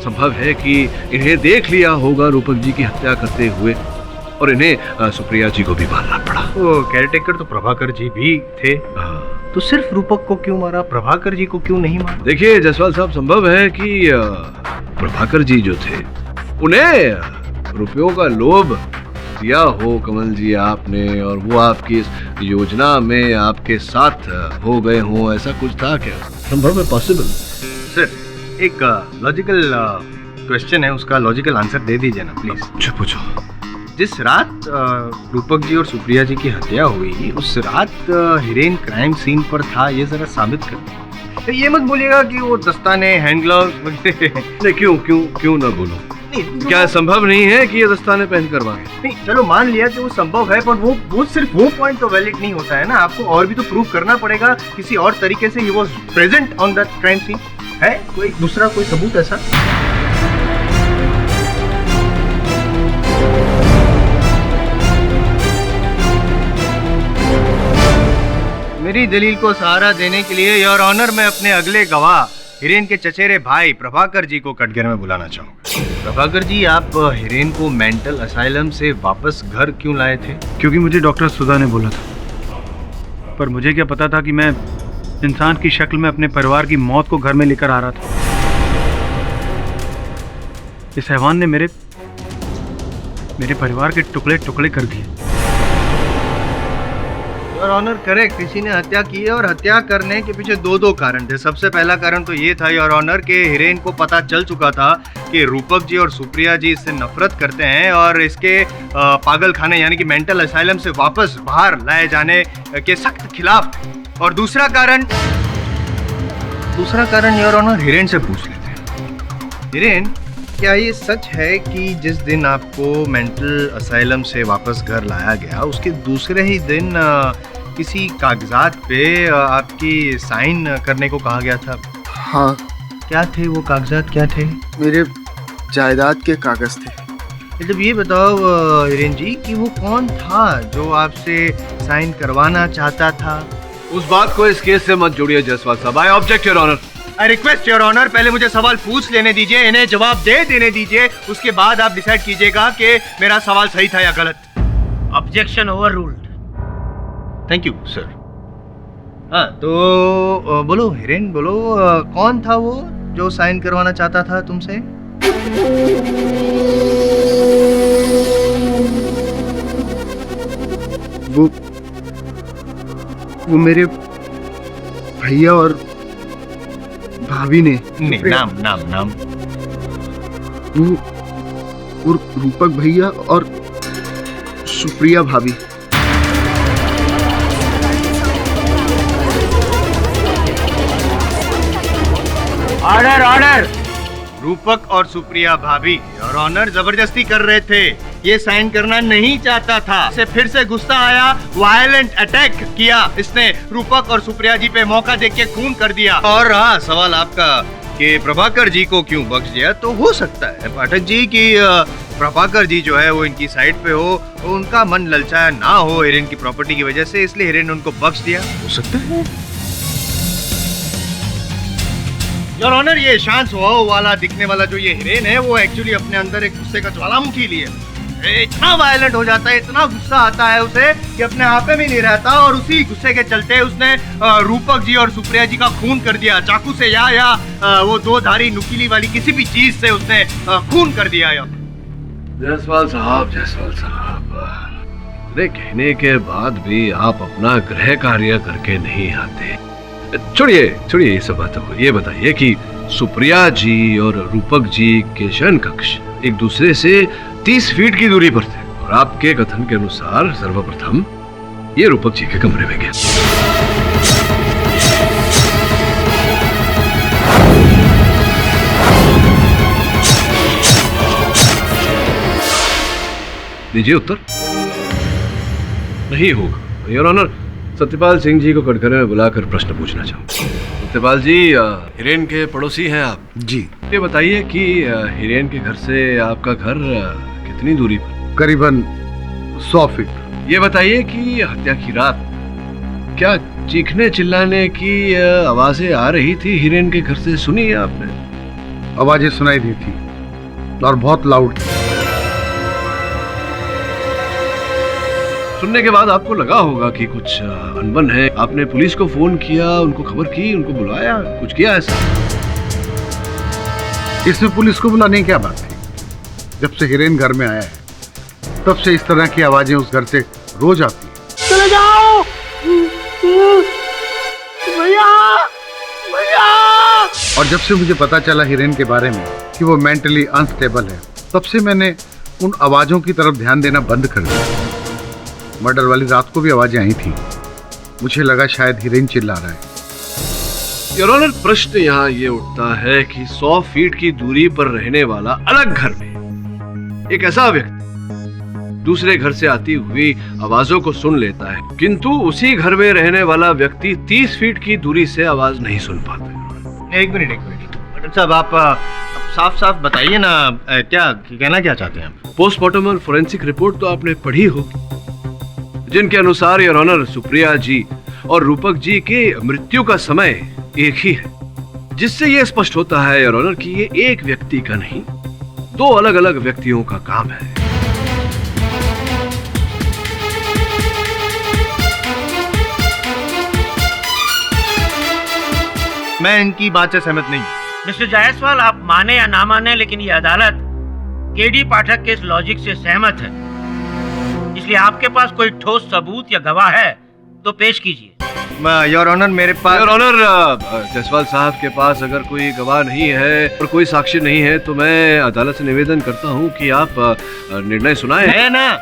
संभव है कि इन्हें देख लिया होगा रूपक जी की हत्या करते हुए और इन्हें सुप्रिया जी को भी मारना पड़ा। वो केयरटेकर तो प्रभाकर जी भी थे, तो सिर्फ रूपक को क्यों मारा, प्रभाकर जी को क्यों नहीं मारा? देखिए जायसवाल साहब, संभव है कि प्रभाकर जी जो थे उन्हें रुपयों का लोभ दिया हो कमल जी आपने, और वो आपकी इस योजना में आपके साथ हो गए हो, ऐसा कुछ था क्या? संभव है, पॉसिबल। सर, एक लॉजिकल क्वेश्चन है, उसका लॉजिकल आंसर दे दीजिए ना प्लीज। अच्छा पूछो। जिस रात रूपक जी और सुप्रिया जी की हत्या हुई, उस रात हिरेन क्राइम सीन पर था, ये जरा साबित कर। तो ये मत बोलिएगा कि वो दस्ताने, हैंड ग्लव्स नहीं, क्यों ना बोलो? क्या संभव नहीं है कि ये दस्ताने पहन कर मांगे? नहीं, चलो मान लिया कि वो संभव है, पर वो सिर्फ वो पॉइंट तो वैलिड नहीं होता है ना, आपको और भी तो प्रूव करना पड़ेगा किसी और तरीके से। He was present on that crime scene. है कोई दूसरा कोई सबूत ऐसा? मेरी दलील को सहारा देने के लिए योर ऑनर मैं अपने अगले गवाह हिरेन के चचेरे भाई प्रभाकर जी को कटघरे में बुलाना चाहूंगा। प्रभाकर जी, आप हिरेन को मेंटल असाइलम से वापस घर क्यों लाए थे? क्योंकि मुझे डॉक्टर सुधा ने बोला था, पर मुझे क्या पता था कि मैं इंसान की शक्ल में अपने परिवार की मौत को घर में लेकर आ रहा था। इस हैवान ने मेरे परिवार के टुकड़े टुकड़े कर दिए। योर ऑनर करेक्ट, किसी ने हत्या की है और हत्या करने के पीछे दो कारण थे। सबसे पहला कारण तो ये था योर ऑनर के हिरेन को पता चल चुका था कि रूपक जी और सुप्रिया जी इससे नफरत करते हैं और इसके पागल खाने यानी कि मेंटल असाइलम से वापस बाहर लाए जाने के सख्त खिलाफ थे। और दूसरा कारण योर ऑनर हिरेन से पूछ लेते हैं। हिरेन, क्या ये सच है कि जिस दिन आपको मेंटल असाइलम से वापस घर लाया गया, उसके दूसरे ही दिन किसी कागजात पे आपकी साइन करने को कहा गया था? हाँ। क्या थे वो कागजात, क्या थे? मेरे जायदाद के कागज थे। मतलब ये बताओ हिरेन जी कि वो कौन था जो आपसे साइन करवाना चाहता था? उस बात को इस केस से मत जोड़िए जायसवाल साहब। I object your honour. I request your honour, पहले मुझे सवाल पूछ लेने दीजिए, इन्हें जवाब दे देने दीजिए, उसके बाद आप डिसाइड कीजिएगा कि मेरा सवाल सही था या गलत। Objection overruled. Thank you sir. हाँ तो बोलो हिरेन, बोलो कौन था वो जो साइन करवाना चाहता था तुमसे? वो मेरे भैया और भाभी ने। नहीं, नाम वो रूपक भैया और सुप्रिया भाभी। ऑर्डर। रूपक और सुप्रिया भाभी और ऑनर जबरदस्ती कर रहे थे, ये साइन करना नहीं चाहता था। इसे फिर से गुस्सा आया, वायलेंट अटैक किया इसने, रूपक और सुप्रिया जी पे मौका देख के खून कर दिया। और हाँ, सवाल आपका कि प्रभाकर जी को क्यों बख्श दिया, तो हो सकता है पाठक जी कि प्रभाकर जी जो है वो इनकी साइड पे हो, उनका मन ललचाया ना हो हिरेन की प्रॉपर्टी की वजह से, इसलिए हिरेन ने उनको बख्श दिया। हो सकता है योर ऑनर, ये शांत स्वभाव वाला दिखने वाला जो ये हिरेन है, वो एक्चुअली अपने अंदर एक गुस्से का ज्वालामुखी लिए इतना वायलेंट हो जाता है, इतना गुस्सा आता है उसे कि अपने आप में नहीं रहता, और उसी गुस्से के चलते उसने रूपक जी और सुप्रिया जी का खून कर दिया चाकू से, या वो दो धारी नुकीली वाली किसी भी चीज से उसने खून कर दिया। जायसवाल साहब, इतने कहने के बाद भी आप अपना गृह कार्य करके नहीं आते। छोड़िए ये सब बातों को, ये बताइए कि सुप्रिया जी और रूपक जी के शयन कक्ष एक दूसरे से 30 फीट की दूरी पर थे, और आपके कथन के अनुसार सर्वप्रथम ये रूपक जी के कमरे में गया। दीजिए उत्तर। नहीं होगा योर ऑनर। सत्यपाल सिंह जी को कटघरे में बुलाकर प्रश्न पूछना चाहूँ। सत्यपाल जी, हिरेन के पड़ोसी हैं आप? जी। ये बताइए कि हिरेन के घर से आपका घर कितनी दूरी पर? करीबन 100 फीट। ये बताइए कि हत्या की रात क्या चीखने चिल्लाने की आवाजें आ रही थी हिरेन के घर से? सुनी है आपने? आवाजें सुनाई दी थी और बहुत लाउड थी। सुनने के बाद आपको लगा होगा कि कुछ अनबन है। आपने पुलिस को फोन किया, उनको खबर की, उनको बुलाया, कुछ किया ऐसा? इसमें पुलिस को बुलाने की क्या बात थी? जब से हिरेन घर में आया है तब से इस तरह की आवाजें उस घर से रोज आती हैं। चले जाओ भैया, भैया। और जब से मुझे पता चला हिरेन के बारे में कि वो मेंटली अनस्टेबल है, तब से मैंने उन आवाजों की तरफ ध्यान देना बंद कर दिया। मर्डर वाली रात को भी आवाजें आई थी, मुझे लगा शायद हिरेन चिल्ला रहा है। योर ऑनर, प्रश्न यहाँ ये उठता है कि 100 फीट की दूरी पर रहने वाला अलग घर में एक ऐसा व्यक्ति दूसरे घर से आती हुई आवाजों को सुन लेता है, किंतु उसी घर में रहने वाला व्यक्ति 30 फीट की दूरी से आवाज नहीं सुन पाता। एक मिनट डॉक्टर साहब, आप साफ साफ बताइए ना, क्या कहना क्या चाहते हैं आप? पोस्टमार्टम और फोरेंसिक रिपोर्ट तो आपने पढ़ी होगी, जिनके अनुसार योर ऑनर सुप्रिया जी और रूपक जी के मृत्यु का समय एक ही है, जिससे यह स्पष्ट होता है योर ऑनर कि ये एक व्यक्ति का नहीं, 2 अलग अलग व्यक्तियों का काम है। मैं इनकी बात से सहमत नहीं हूं। मिस्टर जायसवाल, आप माने या ना माने, लेकिन ये अदालत केडी पाठक के इस लॉजिक से सहमत है, इसलिए आपके पास कोई ठोस सबूत या गवाह है तो पेश कीजिए। योर ऑनर, मेरे पास योर ऑनर, जायसवाल साहब के पास अगर कोई गवाह नहीं है और कोई साक्ष्य नहीं है तो मैं अदालत से निवेदन करता हूं कि आप निर्णय सुनाएं। है ना,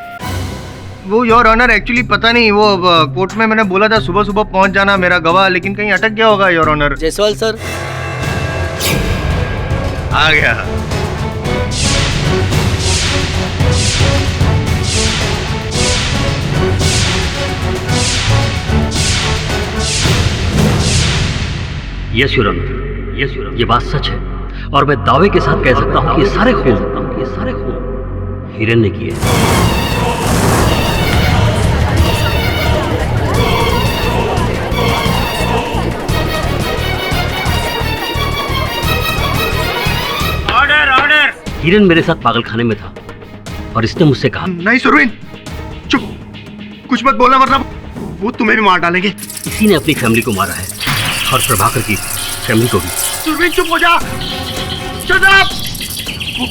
वो योर ऑनर एक्चुअली पता नहीं, वो कोर्ट में मैंने बोला था सुबह सुबह पहुंच जाना मेरा गवाह, लेकिन कहीं अटक गया होगा योर ऑनर। जायसवाल सर आ गया। Yes your honour, yes your honour, ये बात सच है और मैं दावे के साथ कह सकता हूँ कि ये सारे खून हिरेन ने किए। Order, order. हिरेन मेरे साथ पागलखाने में था और इसने मुझसे कहा, नहीं सुरवीन, चुप, कुछ मत बोलना वरना वो तुम्हें भी मार डालेंगे। इसी ने अपनी फैमिली को मारा है और प्रभाकर की फैमिली को भी। सुरवीन चुप हो जा, शट अप।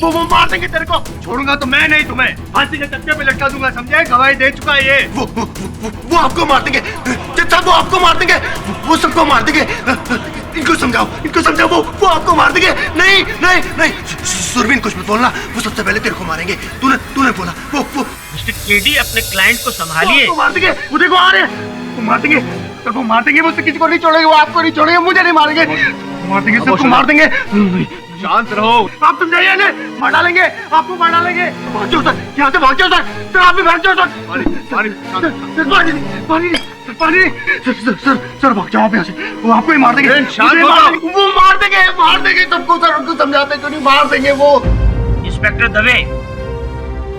वो मार देंगे तेरे को। छोड़ूंगा तो मैं नहीं, तुम्हें फांसी के तख्ते पे लटका दूंगा, समझे? गवाही दे चुका है ये। वो आपको मार देंगे, वो आपको मार देंगे, वो सबको मार देंगे। इनको समझाओ, वो आपको मार देंगे। नहीं नहीं नहीं सुरवीन, कुछ मत बोलना, वो सबसे पहले तेरे को मारेंगे। तूने बोला वो मिस्टर केडी, अपने क्लाइंट को संभालिए। वो मार देंगे, वो देखो आ रहे हैं। वो मार देंगे, सबको मार देंगे, मुझसे किसी को नहीं छोड़ेंगे, वो आपको नहीं छोड़ेंगे, मुझे नहीं मारेंगे, मार देंगे, सबको मार देंगे। शांत रहो। आप तुम जाइए ना, मार डालेंगे, आपको मार डालेंगे। भाग जाओ सर, यहाँ से भाग जाओ सर, आप भी भाग जाओ सर। सर भाग जाओ आप यहाँ से, वो आपको ही मार देंगे। वो मार देंगे सबको सर, उनको समझाते क्यों नहीं? मार देंगे वो। इंस्पेक्टर दवे,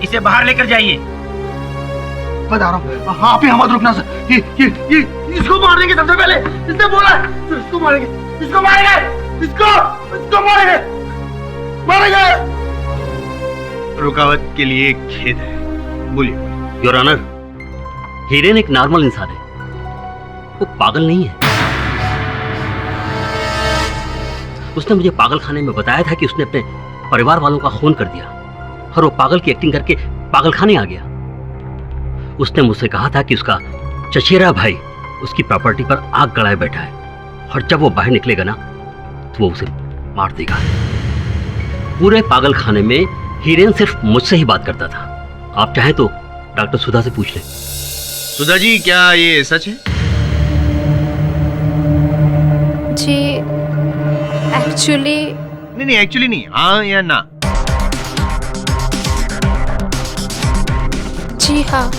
इसे बाहर लेकर जाइए। बता रहा हूँ, आप ही हमारे रुकना सर। ये इसको मार देंगे सबसे पहले, इसने बोला सर, इसको मारेंगे, इसको मारेंगे। रुकावट के लिए खेद है, बोलिए। योर ऑनर, हिरेन एक नॉर्मल इंसान है, वो पागल नहीं है। उसने मुझे पागलखाने में बताया था कि उसने अपने परिवार वालों का खून कर दिया और वो पागल की एक्टिंग करके पागलखाने आ गया। उसने मुझसे कहा था कि उसका चचेरा भाई उसकी प्रॉपर्टी पर आग गड़ाए बैठा है और जब वो बाहर निकलेगा ना तो वो उसे मार देगा। पूरे पागलखाने में हिरेन सिर्फ मुझसे ही बात करता था। आप चाहें तो डॉक्टर सुधा से पूछ लें। सुधा जी, क्या ये सच है? जी एक्चुअली नहीं, हाँ या ना? जी हाँ।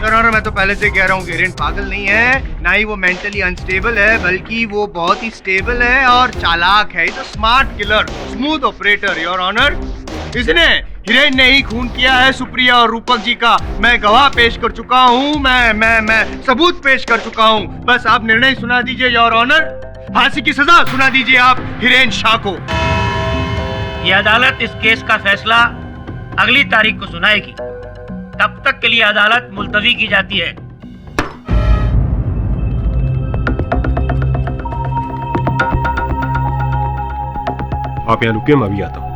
योर ऑनर, मैं तो पहले से कह रहा हूँ कि हिरेन पागल नहीं है, ना ही वो मेंटली अनस्टेबल है, बल्कि वो बहुत ही स्टेबल है और चालाक है। Is a smart killer, smooth operator your honour. इसने हिरेन ने ही खून किया है सुप्रिया और रूपक जी का। मैं गवाह पेश कर चुका हूँ, मैं सबूत पेश कर चुका हूँ। बस आप निर्णय सुना दीजिए योर ऑनर। फांसी की सजा सुना दीजिए आप हिरेन शाह को। ये अदालत इस केस का फैसला अगली तारीख को सुनाएगी। तब तक के लिए अदालत मुलतवी की जाती है। आप यहाँ रुकिए, मैं अभी आता हूँ।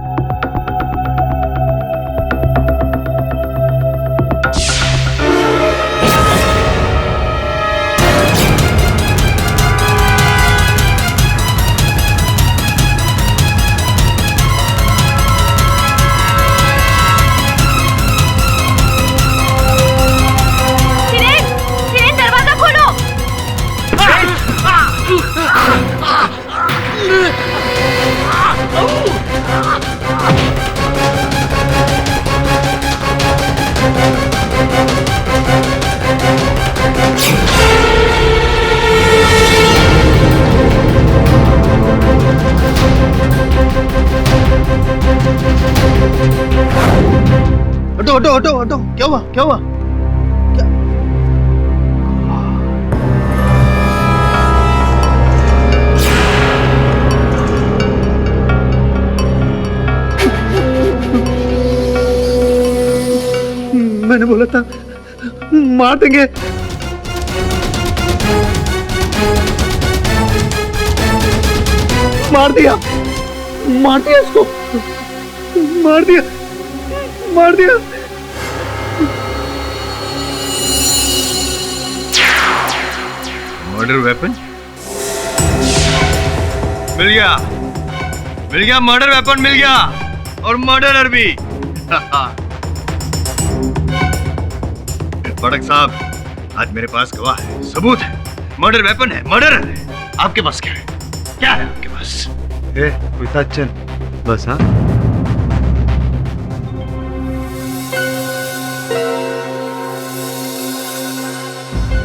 हटो, क्या हुआ? क्या मैंने बोला था मार देंगे। मार दिया इसको, मार दिया। मर्डर वेपन मिल गया, मर्डर वेपन मिल गया और मर्डरर भी। पड़क साहब, आज मेरे पास गवाह है, सबूत है, मर्डर वेपन है, मर्डरर है। आपके पास क्या है? आपके पास? कोई चल बस। हाँ,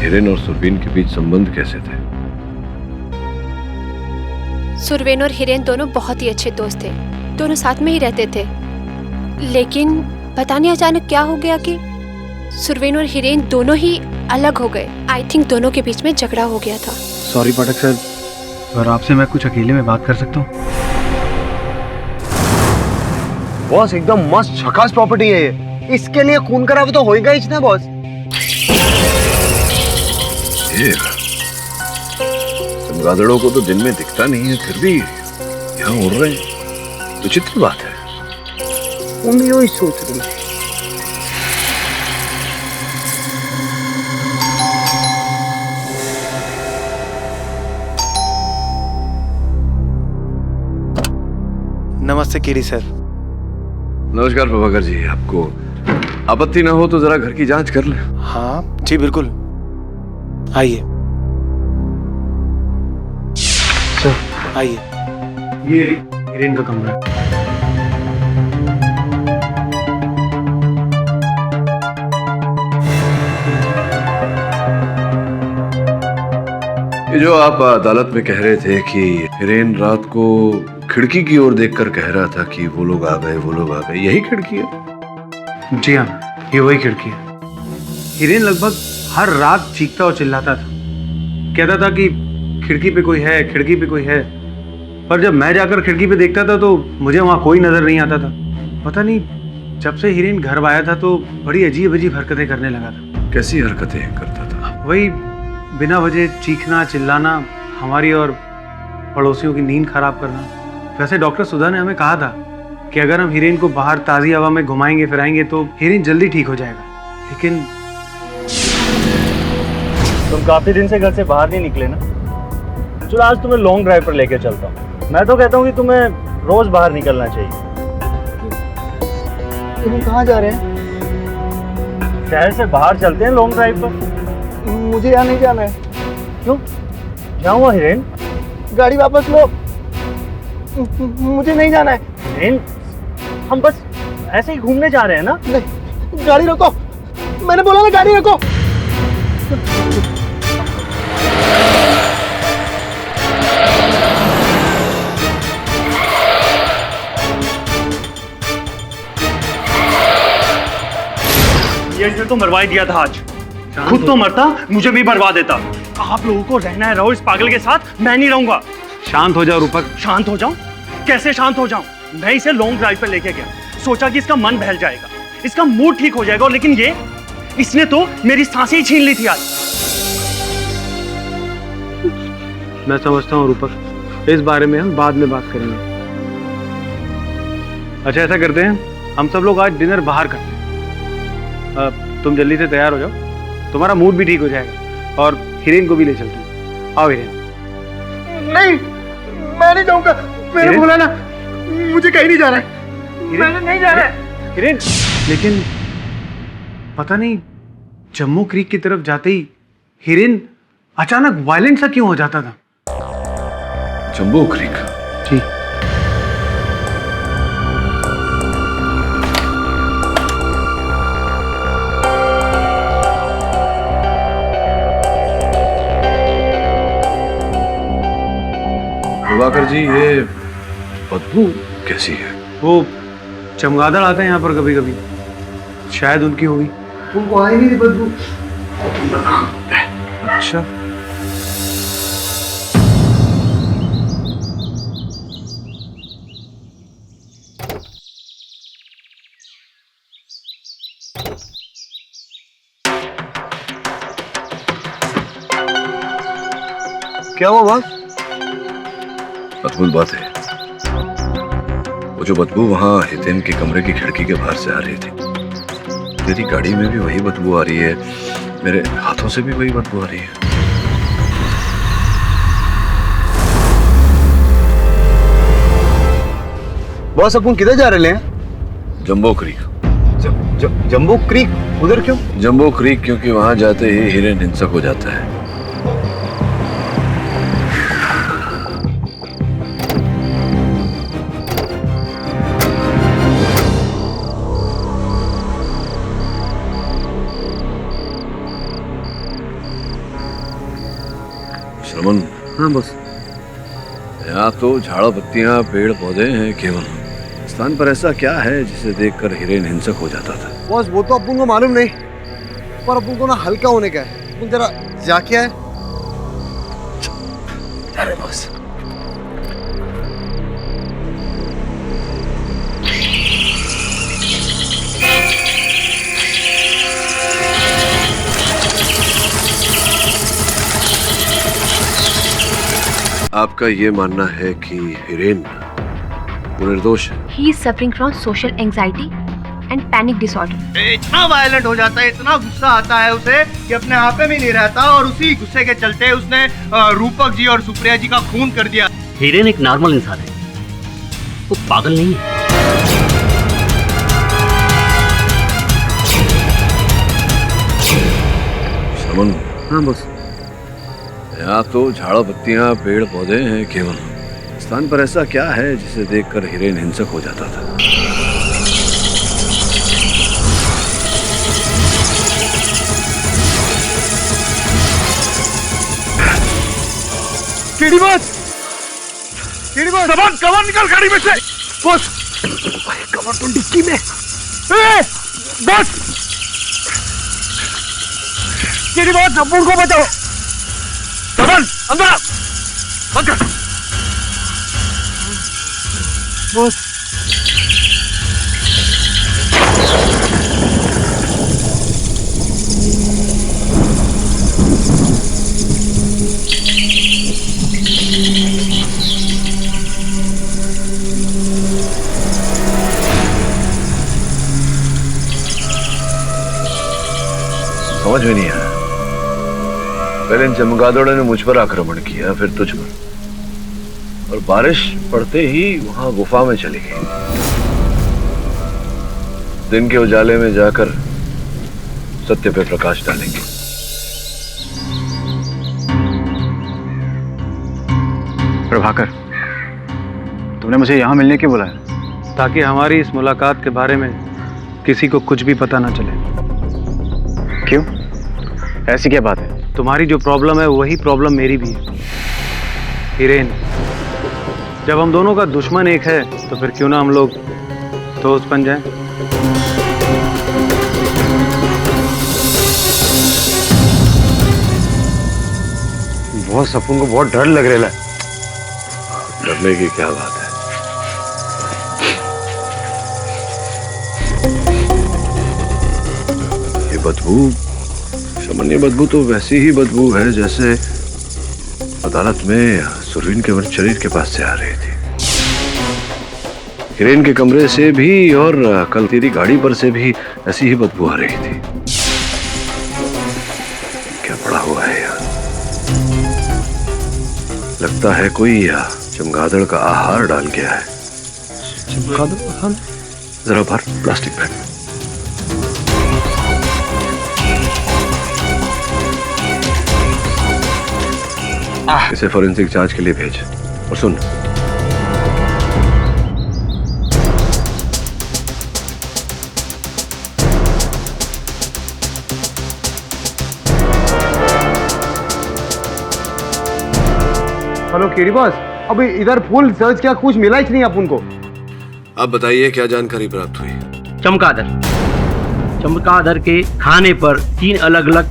हिरेन और सुरवीन के बीच संबंध कैसे थे? सुरवीन और हिरेन दोनों बहुत ही अच्छे दोस्त थे, दोनों साथ में ही रहते थे। लेकिन पता नहीं अचानक क्या हो गया कि सुरवीन और हिरेन दोनों ही अलग हो गए। आई थिंक दोनों के बीच में झगड़ा हो गया था। सॉरी पटक सर, और आपसे मैं कुछ अकेले में बात कर सकता हूँ? बॉस, एकदम मस्त झकास प्रॉपर्टी है ये। इसके लिए खून खराब तो होएगा ही ना बॉस। चमगादड़ों को तो दिन में दिखता नहीं है, फिर भी यहाँ उड़ रहे हैं। विचित्र बात है। तुम भी वही सोच रही। नमस्ते कीरी सर। नमस्कार प्रभाकर जी। आपको आपत्ति ना हो तो जरा घर की जांच कर लें। हाँ जी बिल्कुल, आइए सर, आइए। ये हिरेन का कमरा है। ये जो आप अदालत में कह रहे थे कि हिरेन रात को खिड़की की ओर देखकर कह रहा था कि वो लोग आ गए, यही खिड़की है? जी हाँ, ये वही खिड़की है। हिरेन लगभग हर रात चीखता और चिल्लाता था, कहता था कि खिड़की पे कोई है। पर जब मैं जाकर खिड़की पे देखता था तो मुझे वहाँ कोई नजर नहीं आता था। पता नहीं, जब से हिरेन घर आया था तो बड़ी अजीब हरकतें करने लगा था। कैसी हरकतें करता था? वही बिना वजह चीखना, चिल्लाना, हमारी और पड़ोसियों की नींद खराब करना। वैसे डॉक्टर सुधा ने हमें कहा था कि अगर हम हिरेन को बाहर ताज़ी हवा में घुमाएंगे फिराएंगे तो हिरेन जल्दी ठीक हो जाएगा। लेकिन तुम काफी दिन से घर से बाहर नहीं निकले ना। चलो आज तुम्हें लॉन्ग ड्राइव पर लेके चलता हूँ। मैं तो कहता हूँ कि तुम्हें रोज बाहर निकलना चाहिए। तुम कहाँ जा रहे हैं? शहर से बाहर चलते हैं लॉन्ग ड्राइव पर। मुझे यहाँ नहीं जाना है। क्यों? क्या हुआ हिरेन? गाड़ी वापस लो, मुझे नहीं जाना है। हिरेन, हम बस ऐसे ही घूमने जा रहे हैं ना। नहीं, गाड़ी रोको, मैंने बोला ना गाड़ी रोको। इसने तो मरवा ही दिया था आज। खुद तो मरता, मुझे भी मरवा देता। आप लोगों को रहना है, रहो इस पागल के साथ, मैं नहीं रहूंगा। शांत हो जाओ रूपक। शांत हो जाऊं? कैसे शांत हो जाऊं? मैं इसे लॉन्ग ड्राइव पे लेके गया, सोचा कि इसका मन बहल जाएगा, इसका मूड ठीक हो जाएगा, लेकिन इसने तो मेरी सांसें ही छीन ली थी आज। मैं समझता हूँ रूपक, इस बारे में हम बाद में बात करेंगे। अच्छा ऐसा करते हैं, हम सब लोग आज डिनर बाहर करते हैं। तुम जल्दी से तैयार हो जाओ, तुम्हारा मूड भी ठीक हो जाएगा, और हिरेन को भी ले चलते हैं। आओ हिरेन। नहीं, मैं नहीं जाऊंगा। मैंने बोला ना, मुझे कहीं नहीं जाना है। मैंने नहीं जाना है। हिरेन, लेकिन पता नहीं जम्मू क्रीक की तरफ जाते ही हिरेन अचानक वायलेंट सा क्यों हो जाता था? जम्बू क्रीक? जी। प्रभाकर जी, ये बदबू कैसी है? वो चमगादड़ आता है यहाँ पर कभी कभी, शायद उनकी होगी। उनको आई नहीं बदबू। अच्छा, क्या हुआ बॉस? अद्भुत बात है, वो जो बदबू वहां हितेन के कमरे की खिड़की के बाहर से आ रही थी, तेरी गाड़ी में भी वही बदबू आ रही है, मेरे हाथों से भी वही बदबू आ रही है। बॉस, अपन किधर जा रहे हैं? जम्बो क्रीक। जम्बो क्रीक? उधर क्यों? जम्बो क्रीक क्योंकि वहां जाते ही हिरेन हिंसक हो जाता है। श्रमण। हाँ बॉस। यहाँ तो झाड़ पत्तियां पेड़ पौधे हैं केवल, स्थान पर ऐसा क्या है जिसे देखकर हिरेन हिंसक हो जाता था? बॉस, वो तो अपन को मालूम नहीं, पर अपन को ना हल्का होने का है। अपन जरा जाके आए। अरे बॉस, आपका ये मानना है कि हिरेन निर्दोष है? He is suffering from social anxiety and panic disorder. इतना वायलेंट हो जाता है, इतना गुस्सा आता है उसे कि अपने आप में नहीं रहता, और उसी गुस्से के चलते उसने रूपक जी और सुप्रिया जी का खून कर दिया। हिरेन एक नॉर्मल इंसान है, वो पागल नहीं है। श्रमण। हाँ बॉस। यहाँ तो झाड़ पत्तियां पेड़ पौधे हैं केवल, स्थान पर ऐसा क्या है जिसे देखकर हिरेन हिंसक हो जाता था? KD boss, KD boss, cover cover निकल गाड़ी में से। बॉस, कवर तो डिक्की में। बॉस, केडी बॉस, अपुन को बचाओ। कवर अंदर आ, बंद कर। बॉस, समझ में नहीं आया। पहले इन चमगादड़ों ने मुझ पर आक्रमण किया, फिर तुझ पर, और बारिश पड़ते ही वहां गुफा में चली गई। दिन के उजाले में जाकर सत्य पे प्रकाश डालेंगे। प्रभाकर, तुमने मुझे यहाँ मिलने क्यों बुलाया? ताकि हमारी इस मुलाकात के बारे में किसी को कुछ भी पता ना चले। क्यों? ऐसी क्या बात है? तुम्हारी जो प्रॉब्लम है वही प्रॉब्लम मेरी भी है हिरेन। जब हम दोनों का दुश्मन एक है तो फिर क्यों ना हम लोग दोस्त बन जाएं? बहुत सपून को बहुत डर लग रहा है। डरने की क्या बात है? ये बदबू, सामान्य बदबू तो वैसी ही बदबू है जैसे अदालत में सुरवीन के शरीर के पास से आ रही थी। हिरेन के कमरे से भी और कल तेरी गाड़ी पर से भी ऐसी ही बदबू आ रही थी। क्या पड़ा हुआ है यार? लगता है कोई चमगादड़ का आहार डाल गया है। चमगादड़? हाँ। जरा भर प्लास्टिक बैग। इसे फॉरेंसिक जांच के लिए भेज। और सुन, हेलो केरी बॉस, अभी इधर फुल सर्च किया, कुछ मिला ही नहीं अपन को। आप बताइए क्या जानकारी प्राप्त हुई? चमगादड़ के खाने पर 3 अलग अलग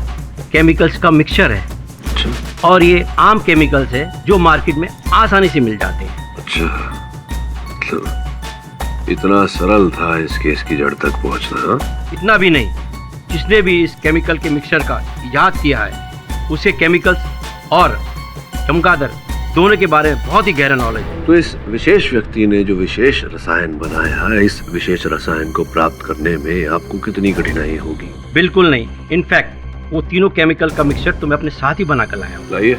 केमिकल्स का मिक्सचर है और ये आम केमिकल्स है जो मार्केट में आसानी से मिल जाते हैं। अच्छा, मतलब इतना सरल था इस केस की जड़ तक पहुंचना? हाँ? इतना भी नहीं, जिसने भी इस केमिकल के मिक्सचर का इजाद किया है उसे केमिकल्स और चमगादड़ दोनों के बारे में बहुत ही गहरा नॉलेज है। तो इस विशेष व्यक्ति ने जो विशेष रसायन बनाया है, इस विशेष रसायन को प्राप्त करने में आपको कितनी कठिनाई होगी? बिल्कुल नहीं, इनफैक्ट वो तीनों केमिकल का मिक्सचर तो मैं अपने साथ ही बना कर लाया हूँ। लाइए।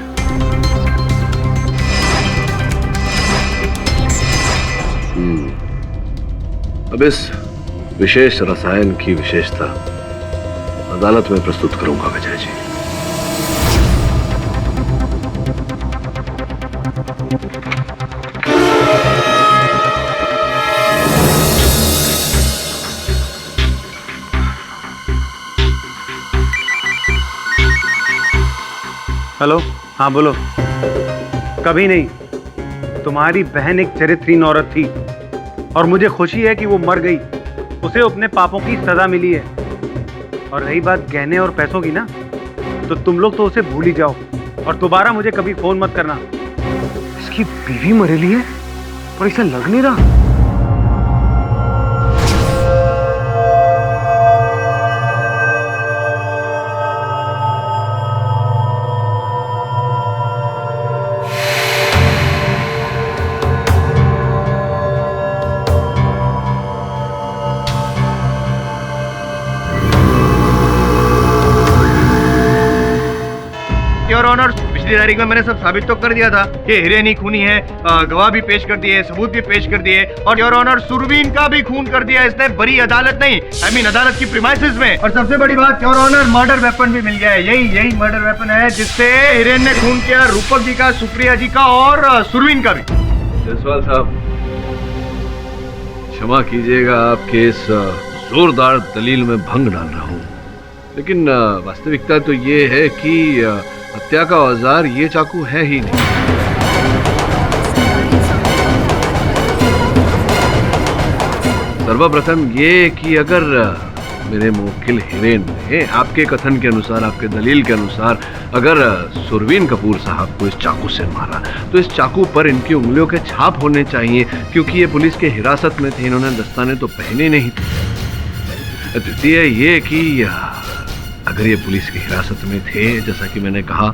अब इस विशेष रसायन की विशेषता अदालत में प्रस्तुत करूंगा विजय जी। हेलो, हाँ बोलो। कभी नहीं। तुम्हारी बहन एक चरित्रहीन औरत थी और मुझे खुशी है कि वो मर गई, उसे अपने पापों की सजा मिली है। और रही बात गहने और पैसों की ना, तो तुम लोग तो उसे भूल ही जाओ और दोबारा मुझे कभी फोन मत करना। इसकी बीवी मरेली है और इसे लग नहीं रहा। योर ऑनर, पिछली तारीख में मैंने सब साबित तो कर दिया था कि हिरेन ही खूनी है, गवाह भी पेश कर दिए, सबूत भी पेश कर दिए और योर ऑनर सुरवीन का भी खून कर दिया इसने, बड़ी अदालत नहीं, आई मीन अदालत की प्रीमाइसेस में। और सबसे बड़ी बात योर ऑनर, मर्डर वेपन भी मिल गया है। यही मर्डर वेपन है जिससे हिरेन ने खून किया रूपक जी का, सुप्रिया जी का और सुरवीन का भी। जसवाल साहब, क्षमा कीजिएगा, आपके इस जोरदार दलील में भंग डाल रहा हूँ, लेकिन वास्तविकता तो ये है कि हत्या का औजार ये चाकू है ही नहीं। सर्वप्रथम ये कि अगर मेरे मुवक्किल हिरेन ने आपके कथन के अनुसार, आपके दलील के अनुसार, अगर सुरवीन कपूर साहब को इस चाकू से मारा तो इस चाकू पर इनकी उंगलियों के छाप होने चाहिए, क्योंकि ये पुलिस के हिरासत में थे, इन्होंने दस्ताने तो पहने नहीं थे। द्वितीय ये कि अगर ये पुलिस की हिरासत में थे, जैसा कि मैंने कहा,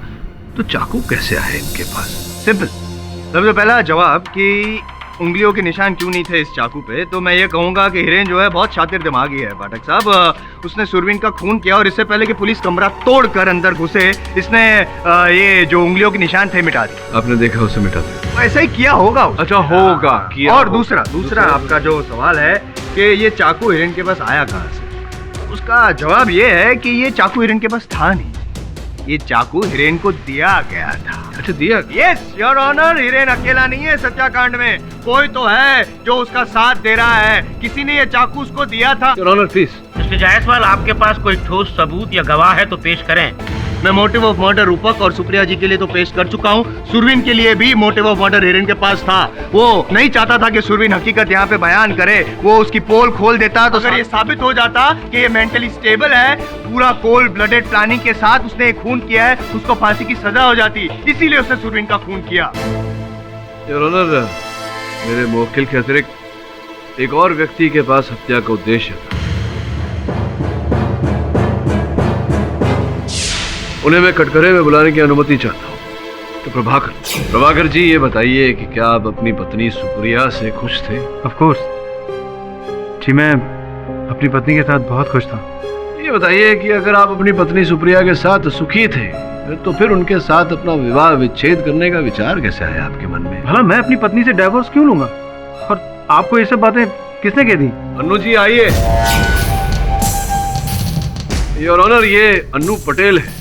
तो चाकू कैसे आए इनके पास? सिंपल। सबसे पहला जवाब कि उंगलियों के निशान क्यों नहीं थे इस चाकू पे, तो मैं ये कहूंगा कि हिरेन जो है बहुत शातिर दिमागी है पाठक साहब। उसने सुरवीन का खून किया और इससे पहले कि पुलिस कमरा तोड़कर अंदर घुसे, इसने ये जो उंगलियों के निशान थे मिटा दिए। आपने देखा उसे मिटा दिया? ऐसा ही किया होगा। अच्छा, होगा किया। और दूसरा आपका जो सवाल है कि ये चाकू हिरेन के पास आया कहाँ से, उसका जवाब ये है कि ये चाकू हिरेन के पास था नहीं, ये चाकू हिरेन को दिया गया था। अच्छा, दिया? यस योर ऑनर, हिरेन अकेला नहीं है सत्याकांड में, कोई तो है जो उसका साथ दे रहा है, किसी ने ये चाकू उसको दिया था। Your honour please. Mister Jaiswal, आपके पास कोई ठोस सबूत या गवाह है तो पेश करें। मैं मोटिव ऑफ मर्डर रूपक और सुप्रिया जी के लिए तो पेश कर चुका हूँ। सुरवीन के लिए भी मोटिव ऑफ मर्डर हिरेन के पास था। वो नहीं चाहता था कि सुरवीन हकीकत यहाँ पे बयान करे। वो उसकी पोल खोल देता तो अगर ये साबित हो जाता कि ये मेंटली स्टेबल है, पूरा कोल्ड ब्लडेड प्लानिंग के साथ उसने खून किया है, उसको फांसी की सजा हो जाती। इसीलिए उसने सुरवीन का खून किया। योर ऑनर, मेरे मुवक्किल के अतिरिक्त एक और व्यक्ति के पास हत्या का उद्देश्य था। उन्हें मैं कटघरे में बुलाने की अनुमति चाहता हूँ। तो प्रभाकर जी, ये बताइए कि क्या आप अपनी पत्नी सुप्रिया से खुश थे? ऑफ कोर्स जी, मैं अपनी पत्नी के साथ बहुत खुश था। ये बताइए कि अगर आप अपनी पत्नी सुप्रिया के साथ सुखी थे तो फिर उनके साथ अपना विवाह विच्छेद करने का विचार कैसे आया आपके मन में? भला मैं अपनी पत्नी से डिवोर्स क्यों लूंगा? और आपको ये सब बातें किसने कह दी? अन्नू जी आइए। योर ऑनर, ये अन्नू पटेल है,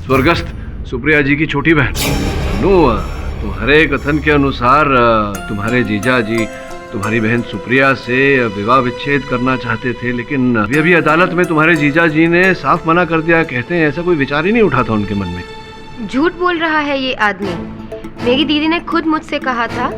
स्वर्गस्थ सुप्रिया जी की छोटी बहन। अन्नू, तुम्हारे कथन के अनुसार तुम्हारे जीजा जी तुम्हारी बहन सुप्रिया से विवाह विच्छेद करना चाहते थे, लेकिन अभी अदालत में तुम्हारे जीजा जी ने साफ मना कर दिया। कहते हैं ऐसा कोई विचार ही नहीं उठा था उनके मन में। झूठ बोल रहा है ये आदमी। मेरी दीदी ने खुद मुझसे कहा था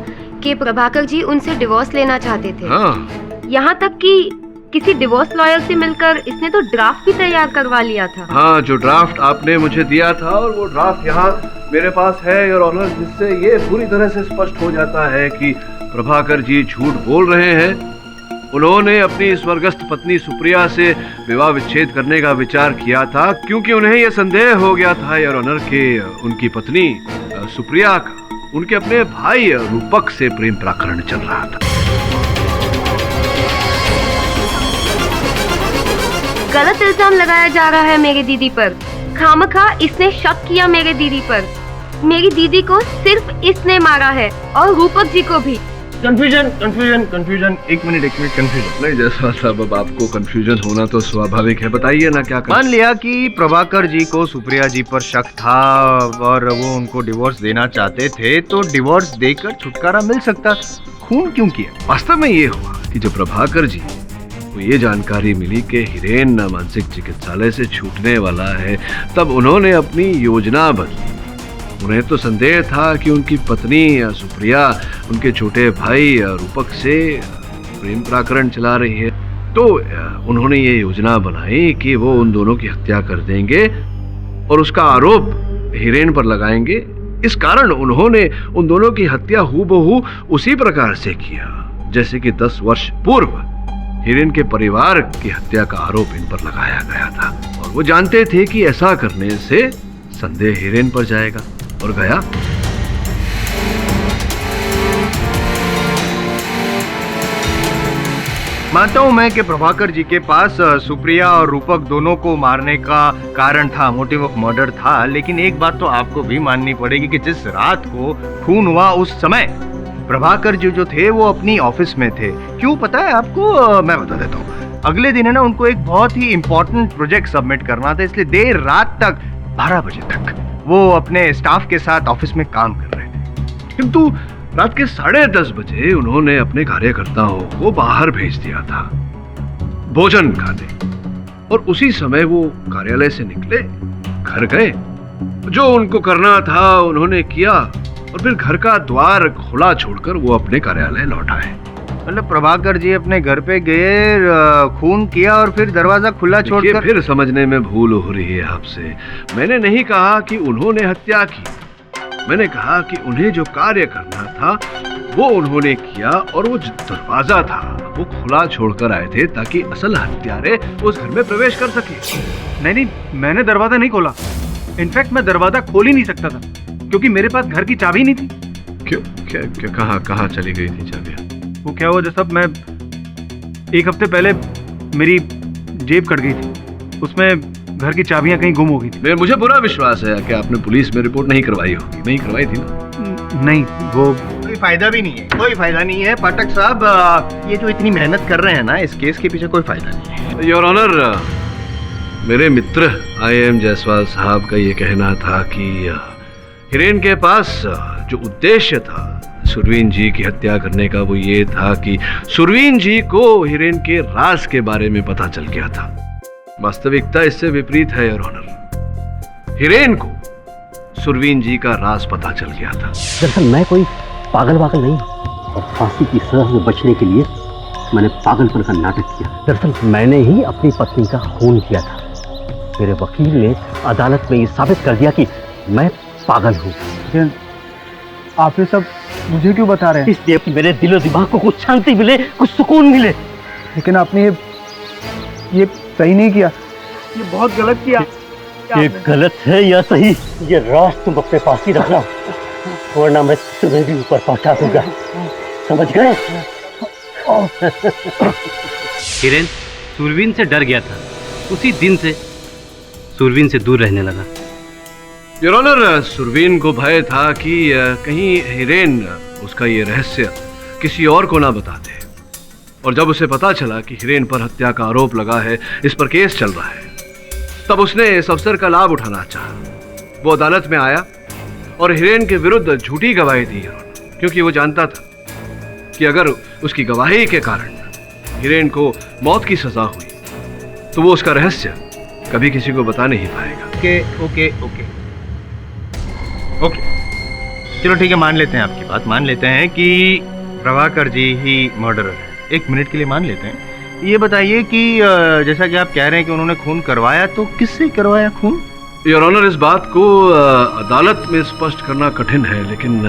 कि प्रभाकर जी उनसे डिवोर्स लेना चाहते थे। हाँ। यहाँ तक कि किसी डिवोर्स लॉयर से मिलकर इसने तो ड्राफ्ट भी तैयार करवा लिया था। हाँ, जो ड्राफ्ट आपने मुझे दिया था और वो ड्राफ्ट यहाँ मेरे पास है योर ऑनर, जिससे ये पूरी तरह से स्पष्ट हो जाता है कि प्रभाकर जी झूठ बोल रहे हैं। उन्होंने अपनी स्वर्गस्थ पत्नी सुप्रिया से विवाह विच्छेद करने का विचार किया था क्योंकि उन्हें यह संदेह हो गया था योर ऑनर कि उनकी पत्नी सुप्रिया का उनके अपने भाई रूपक से प्रेम प्रकरण चल रहा था। गलत इल्जाम लगाया जा रहा है मेरी दीदी पर। खामखा इसने शक किया मेरे दीदी पर। मेरी दीदी को सिर्फ इसने मारा है और रूपक जी को भी। कंफ्यूजन। एक मिनट कंफ्यूजन नहीं जैसा साहब, अब आपको कंफ्यूजन होना तो स्वाभाविक है। बताइए ना क्या मान लिया कि प्रभाकर जी को सुप्रिया जी पर शक था और वो उनको डिवोर्स देना चाहते थे, तो डिवोर्स देकर छुटकारा मिल सकता। खून क्यों किया? वास्तव में ये हुआ कि जब प्रभाकर जी को ये जानकारी मिली कि हिरेन मानसिक चिकित्सालय से छूटने वाला है, तब उन्होंने अपनी योजना बदली। उन्हें तो संदेह था कि उनकी पत्नी सुप्रिया उनके छोटे भाई रूपक से प्रेम प्रकरण चला रही है, तो उन्होंने ये योजना बनाई कि वो उन दोनों की हत्या कर देंगे और उसका आरोप हिरेन पर लगाएंगे। इस कारण उन्होंने उन दोनों की हत्या हूबहू उसी प्रकार से किया जैसे कि 10 वर्ष पूर्व हिरेन के परिवार की हत्या का आरोप इन पर लगाया गया था। और वो जानते थे कि ऐसा करने से संदेह हिरेन पर जाएगा, और गया। मानता हूं मैं कि प्रभाकर जी के पास सुप्रिया और रूपक दोनों को मारने का कारण था, मोटिव ऑफ मर्डर था। लेकिन एक बात तो आपको भी माननी पड़ेगी कि जिस रात को खून हुआ उस समय प्रभाकर जी जो थे वो अपनी ऑफिस में थे। क्यों पता है आपको? मैं बता देता हूँ। अगले दिन है ना, उनको एक बहुत ही इंपॉर्टेंट प्रोजेक्ट सबमिट करना था, इसलिए देर रात तक 12 बजे तक वो अपने स्टाफ के साथ ऑफिस में काम कर रहे थे। किंतु रात के 10:30 बजे उन्होंने अपने कार्यकर्ताओं को बाहर भेज दिया था भोजन खाने, और उसी समय वो कार्यालय से निकले, घर गए, जो उनको करना था उन्होंने किया और फिर घर का द्वार खुला छोड़कर वो अपने कार्यालय लौट आए। मतलब प्रभाकर जी अपने घर पे गए, खून किया और फिर दरवाजा खुला छोड़कर। फिर समझने में भूल हो रही है आपसे। मैंने नहीं कहा कि उन्होंने हत्या की, मैंने कहा कि उन्हें जो कार्य करना था वो उन्होंने किया और वो जो दरवाजा था वो खुला छोड़कर आए थे ताकि असल हत्यारे उस घर में प्रवेश कर सके। नहीं, मैंने दरवाजा नहीं खोला। इनफैक्ट मैं दरवाजा खोल ही नहीं सकता था क्योंकि मेरे पास घर की चाबी नहीं थी। क्यों? क्या कहाँ चली गई थी चाबियां? वो क्या हुआ जब मैं 1 हफ्ते पहले मेरी जेब कट गई थी, उसमें घर की चाबियां कहीं गुम हो गई थी। मुझे पूरा विश्वास है कि आपने पुलिस में रिपोर्ट नहीं करवाई होगी। नहीं करवाई थी ना? नहीं, वो कोई फायदा भी नहीं है, कोई फायदा नहीं है पाठक साहब। ये जो इतनी मेहनत कर रहे हैं ना, इस केस के पीछे कोई फायदा नहीं है। योर ऑनर, मेरे मित्र IAM जायसवाल साहब का ये कहना था कि हिरेन के पास जो उद्देश्य था सुरवीन जी की हत्या करने का, वो ये था कि सुरवीन जी को हिरेन के राज के बारे में पता चल गया था। वास्तविकता इससे विपरीत है योर ऑनर। हिरेन को सुरवीन जी का राज पता चल गया था। दरअसल मैं कोई पागल वागल नहीं, और फांसी की सजा से बचने के लिए मैंने पागलपन का नाटक किया। दरअसल मैंने ही अपनी पत्नी का खून किया था। मेरे वकील ने अदालत में ये साबित कर दिया कि मैं पागल हूँ। आप ये सब मुझे क्यों बता रहे हैं? इसलिए कि मेरे दिलो दिमाग को कुछ शांति मिले, कुछ सुकून मिले। लेकिन आपने ये सही नहीं किया, ये बहुत गलत किया। ये गलत है या सही, ये राज तुम अपने पास ही रखना, वरना मैं तुम्हें भी ऊपर पहुंचा दूंगा, समझ गए? हिरेन सुरवीन से डर गया था, उसी दिन से सुरवीन से दूर रहने लगा। योर ऑनर, सुरवीन को भय था कि कहीं हिरेन उसका ये रहस्य किसी और को ना बता दे, और जब उसे पता चला कि हिरेन पर हत्या का आरोप लगा है, इस पर केस चल रहा है, तब उसने इस अवसर का लाभ उठाना चाहा। वो अदालत में आया और हिरेन के विरुद्ध झूठी गवाही दी, क्योंकि वो जानता था कि अगर उसकी गवाही के कारण हिरेन को मौत की सजा हुई तो वो उसका रहस्य कभी किसी को बता नहीं पाएगा। ओके चलो ठीक है, मान लेते हैं आपकी बात, मान लेते हैं कि प्रभाकर जी ही मर्डरर है, 1 मिनट के लिए मान लेते हैं। ये बताइए कि जैसा कि आप कह रहे हैं कि उन्होंने खून करवाया, तो किससे करवाया खून? योर ऑनर, इस बात को अदालत में स्पष्ट करना कठिन है, लेकिन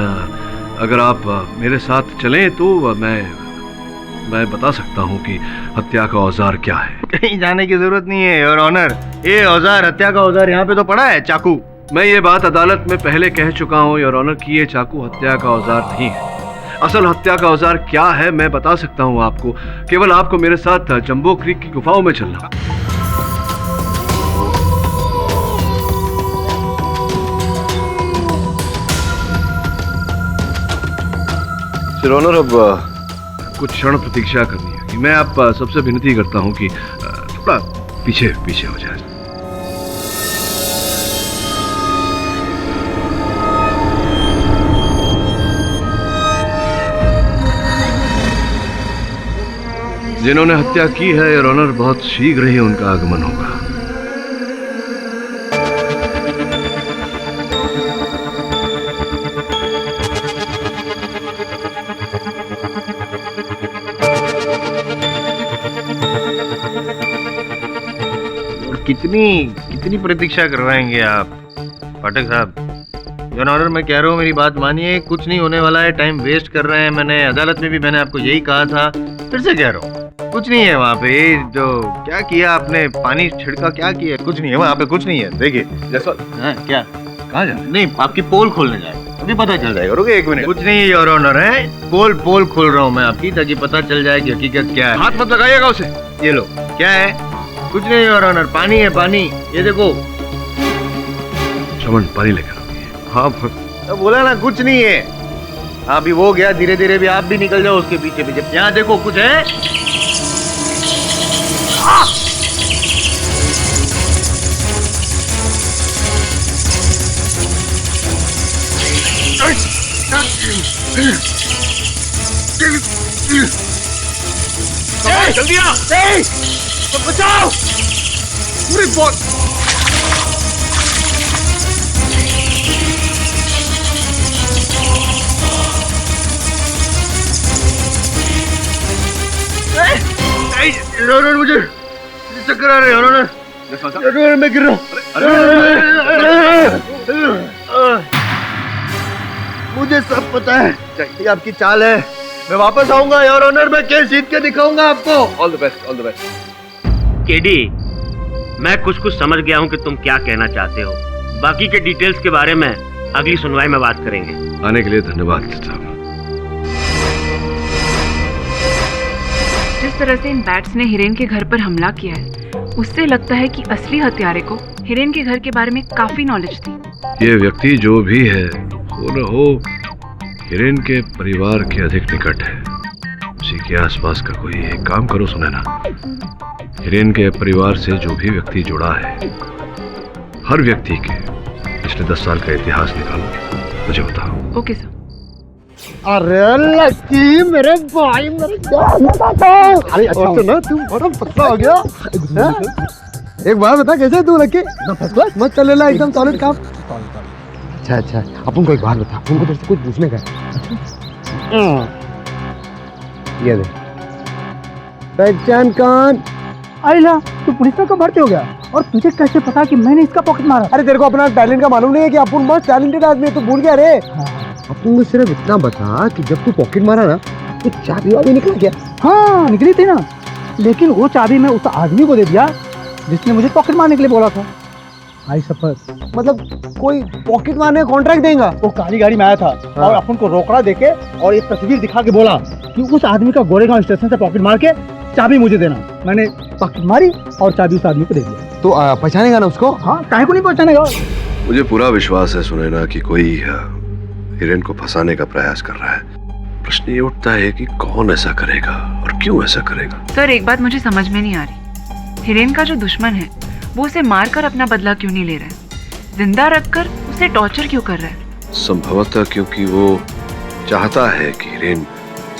अगर आप मेरे साथ चलें तो मैं बता सकता हूं कि हत्या का औजार क्या है। कहीं जाने की जरूरत नहीं है योर ऑनर, ये औजार, हत्या का औजार यहाँ पे तो पड़ा है, चाकू। मैं ये बात अदालत में पहले कह चुका हूँ योर ऑनर कि ये चाकू हत्या का औजार नहीं है। असल हत्या का औजार क्या है मैं बता सकता हूँ आपको, केवल आपको मेरे साथ जंबो क्रीक की गुफाओं में चलना। योर ऑनर, अब कुछ क्षण प्रतीक्षा करनी है। मैं आप सबसे विनती करता हूँ कि थोड़ा पीछे हो जाए। जिन्होंने हत्या की है योर ऑनर, बहुत शीघ्र ही उनका आगमन होगा। कितनी प्रतीक्षा करवाएंगे आप पाठक साहब? योर ऑनर, मैं कह रहा हूँ मेरी बात मानिए, कुछ नहीं होने वाला है, टाइम वेस्ट कर रहे हैं। मैंने अदालत में भी मैंने आपको यही कहा था, फिर से कह रहा हूँ, कुछ नहीं है वहाँ पे। जो क्या किया आपने, पानी छिड़का, क्या किया? कुछ नहीं है वहाँ पे, कुछ नहीं है। देखिए जैसा क्या कहाँ जा, नहीं आपकी पोल खोलने जाएगा, अभी पता चल जाएगा। रुके 1 मिनट। कुछ नहीं है योर ऑनर, है पोल खोल रहा हूँ मैं आपकी, ताकि पता चल जाए कि हकीकत क्या है। हाथ मत लगाइएगा उसे। ये लो, क्या है? कुछ नहीं योर ऑनर, पानी है, पानी, ये देखो। श्रवण, पानी लेकर। हाँ तो बोला ना कुछ नहीं है। अभी वो गया, धीरे धीरे भी आप भी निकल जाओ उसके पीछे पीछे। यहाँ देखो कुछ है। जल्दी आ, बचाओ। पूरी बहुत मुझे चक्कर आ रहे हैं, मैं गिर रहा हूँ। मुझे सब पता है, ये आपकी चाल है। मैं वापस आऊंगा योर ऑनर, मैं केस जीत के दिखाऊंगा आपको। All the best, all the best. KD, मैं कुछ समझ गया हूँ कि तुम क्या कहना चाहते हो। बाकी के डिटेल्स के बारे में अगली सुनवाई में बात करेंगे। आने के लिए धन्यवाद साहब। जिस तरह से इन बैट्स ने हिरेन के घर पर हमला किया है, उससे लगता है कि असली हत्यारे को हिरेन के घर के बारे में काफी नॉलेज थी। ये व्यक्ति जो भी है, हो न हो हिरेन के परिवार के अधिक निकट है। उसी के आसपास का कोई एक काम करो सुनैना, हिरेन के परिवार से जो भी व्यक्ति जुड़ा है, हर व्यक्ति के पिछले 10 साल का इतिहास निकालो, मुझे बताओ। Okay sir. अरे लक्की मेरे भाई, मेरे अरे अच्छा ना, तू बड़ा पतला हो गया। एक बार बता कैसे तू रखे फर्स्ट क्लास मत चल रहा एकदम सॉलिड काम। अच्छा अच्छा अपन को एक बात बता, अपन को तेरे से कुछ पूछने का है। ये देख पहचान कौन? आइला तू पुलिस में कब भर्ती हो गया और तुझे कैसे पता कि मैंने इसका पॉकेट मारा? अरे तेरे को अपना टैलेंट का मालूम नहीं है कि अपन बहुत टैलेंटेड आदमी है, तू भूल गया रे। अपन को सिर्फ इतना बता कि जब तू पॉकेट मारा ना तो चाबी वाबी निकल गया? हाँ निकली थी ना, लेकिन वो चाबी मैं उस आदमी को दे दिया जिसने मुझे पॉकेट मारने के लिए बोला था। आई सफर मतलब कोई पॉकेट मारने का कॉन्ट्रैक्ट देगा? वो काली गाड़ी में आया था और अपन को रोकड़ा देके और एक तस्वीर दिखा के बोला कि उस आदमी का गोरेगांव स्टेशन से पॉकेट मार के चाबी मुझे देना। मैंने पॉकेट मारी और चाबी उस आदमी को दे दिया। तो पहचानेगा ना उसको? हाँ काहे को नहीं पहचानेगा। मुझे पूरा विश्वास है सुनैना कि कोई हिरेन को फंसाने का प्रयास कर रहा है। प्रश्न ये उठता है कि कौन ऐसा करेगा और क्यों ऐसा करेगा। सर एक बात मुझे समझ में नहीं आ रही, हिरेन का जो दुश्मन है वो उसे मारकर अपना बदला क्यों नहीं ले रहा है, जिंदा रखकर उसे टॉर्चर क्यों कर रहा है? संभवतः क्योंकि वो चाहता है कि हिरेन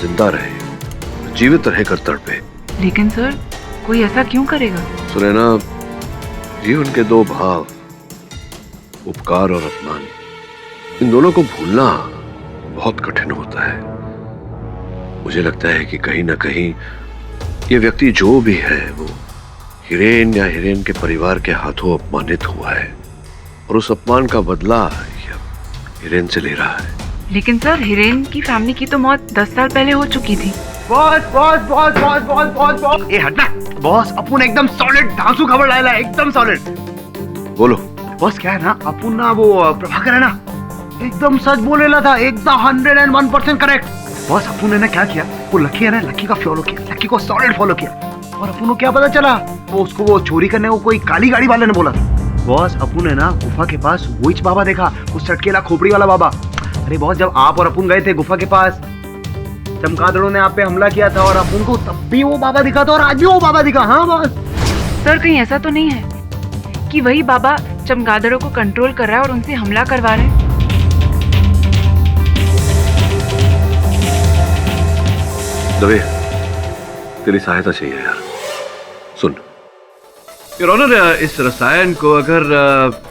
जिंदा रहे, जीवित रहकर तड़पे। लेकिन सर कोई ऐसा क्यों करेगा? सुनैना, जीवन के दो भाव, उपकार और अपमान, इन दोनों को भूलना बहुत कठिन होता है। मुझे लगता है कि कहीं ना कहीं ये व्यक्ति जो भी है वो हिरेन या हिरेन के परिवार के हाथों अपमानित हुआ है और उस अपमान का बदला हिरेन से ले रहा है। लेकिन सर हिरेन की फैमिली की तो मौत 10 साल पहले हो चुकी थी। Boss boss boss boss boss boss boss ए हटना बॉस, अपन एकदम सॉलिड धांसू खबर लाया, एकदम सॉलिड। बोलो बॉस। क्या है ना, अपन ना वो प्रभाकर है ना एकदम सच बोलेला था, एकदम 101% करेक्ट। बॉस अपन ने ना क्या किया, वो लकी है ना, लकी का फॉलो किया, लकी को सॉलिड फॉलो किया और अपन को क्या पता चला, वो उसको वो चोरी करने को कोई काली गाड़ी वाले ने बोला था। बॉस अपन ने ना गुफा के पास वही बाबा देखा, उस सटकेला खोपड़ी वाला बाबा। अरे बॉस जब आप और अपन गए थे गुफा के पास, चमगादड़ों ने आप पे हमला किया था और अपन को तब भी वो बाबा दिखा था और आज भी वो बाबा दिखा। हाँ बॉस। सर कहीं ऐसा तो नहीं है कि वही बाबा चमगादड़ों को कंट्रोल कर रहा है और उनसे हमला करवा रहे हैं? दवे, तेरी सहायता चाहिए यार। सुन योर ऑनर, इस रसायन को अगर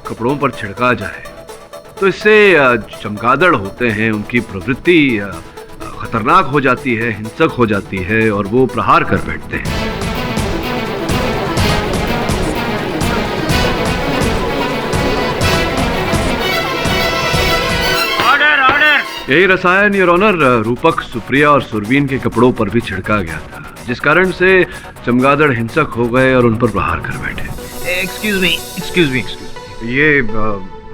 कपड़ों पर छिड़का जाए तो इससे चमगादड़ होते हैं, उनकी प्रवृत्ति खतरनाक हो जाती है, हिंसक हो जाती है और वो प्रहार कर बैठते हैं। Order order. यही रसायन योर ऑनर रूपक, सुप्रिया और सुरवीन के कपड़ों पर भी छिड़का गया था, जिस कारण से चमगादड़ हिंसक हो गए और उन पर प्रहार कर बैठे। एक्सक्यूज मी, ये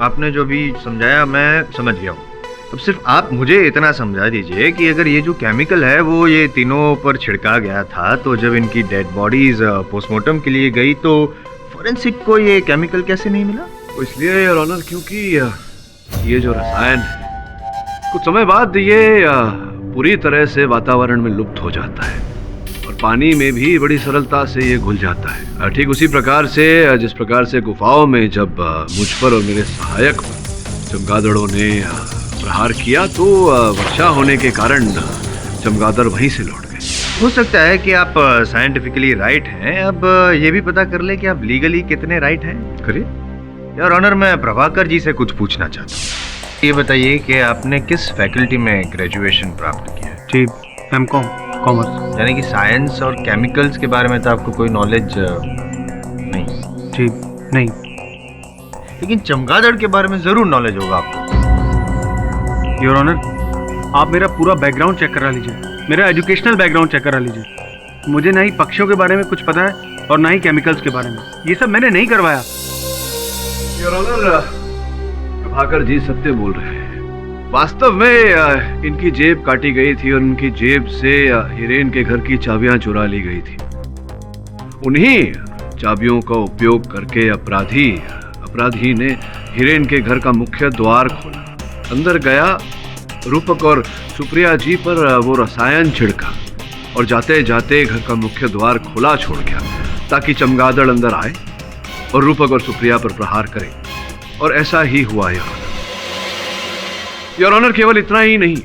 आपने जो भी समझाया मैं समझ गया हूँ। अब सिर्फ आप मुझे इतना समझा दीजिए कि अगर ये जो केमिकल है वो ये तीनों पर छिड़का गया था, तो जब इनकी डेड बॉडीज पोस्टमार्टम के लिए गई तो फॉरेंसिक को ये केमिकल कैसे नहीं मिला? तो इसलिए योर ऑनर क्योंकि ये जो रसायन है कुछ समय बाद ये पूरी तरह से वातावरण में लुप्त हो जाता है और पानी में भी बड़ी सरलता से ये घुल जाता है। ठीक उसी प्रकार से जिस प्रकार से गुफाओं में जब मुझ पर और मेरे सहायक पर चमगादड़ों ने प्रहार किया तो वर्षा होने के कारण चमगादड़ वहीं से लौट गए। हो सकता है कि आप साइंटिफिकली राइट हैं। अब ये भी पता कर ले कि आप लीगली कितने राइट हैं। करिए यार ऑनर, मैं प्रभाकर जी से कुछ पूछना चाहता हूँ। ये बताइए कि आपने किस फैकल्टी में ग्रेजुएशन प्राप्त किया है? जी एमकॉम कॉमर्स। यानी कि साइंस और केमिकल्स के बारे में तो आपको कोई नॉलेज नहीं? जी नहीं। लेकिन चमगादड़ के बारे में जरूर नॉलेज होगा आपको। योर ऑनर, आप मेरा पूरा बैकग्राउंड चेक करा लीजिए, मेरा एजुकेशनल बैकग्राउंड चेक करा लीजिए। मुझे ना ही पक्षियों के बारे में कुछ पता है और ना ही केमिकल्स के बारे में, ये सब मैंने नहीं करवाया। योर ऑनर, प्रभाकर जी सत्य बोल रहे हैं। वास्तव में इनकी जेब काटी गई थी और इनकी जेब से हिरेन के घर की चाबियां चुरा ली गई थी। उन्हीं चाबियों का उपयोग करके अपराधी ने हिरेन के घर का मुख्य द्वार खोला, अंदर गया, रूपक और सुप्रिया जी पर वो रसायन छिड़का और जाते जाते घर का मुख्य द्वार खुला छोड़ गया ताकि चमगादड़ अंदर आए और रूपक और सुप्रिया पर प्रहार करे। और ऐसा ही हुआ योर ऑनर। केवल इतना ही नहीं,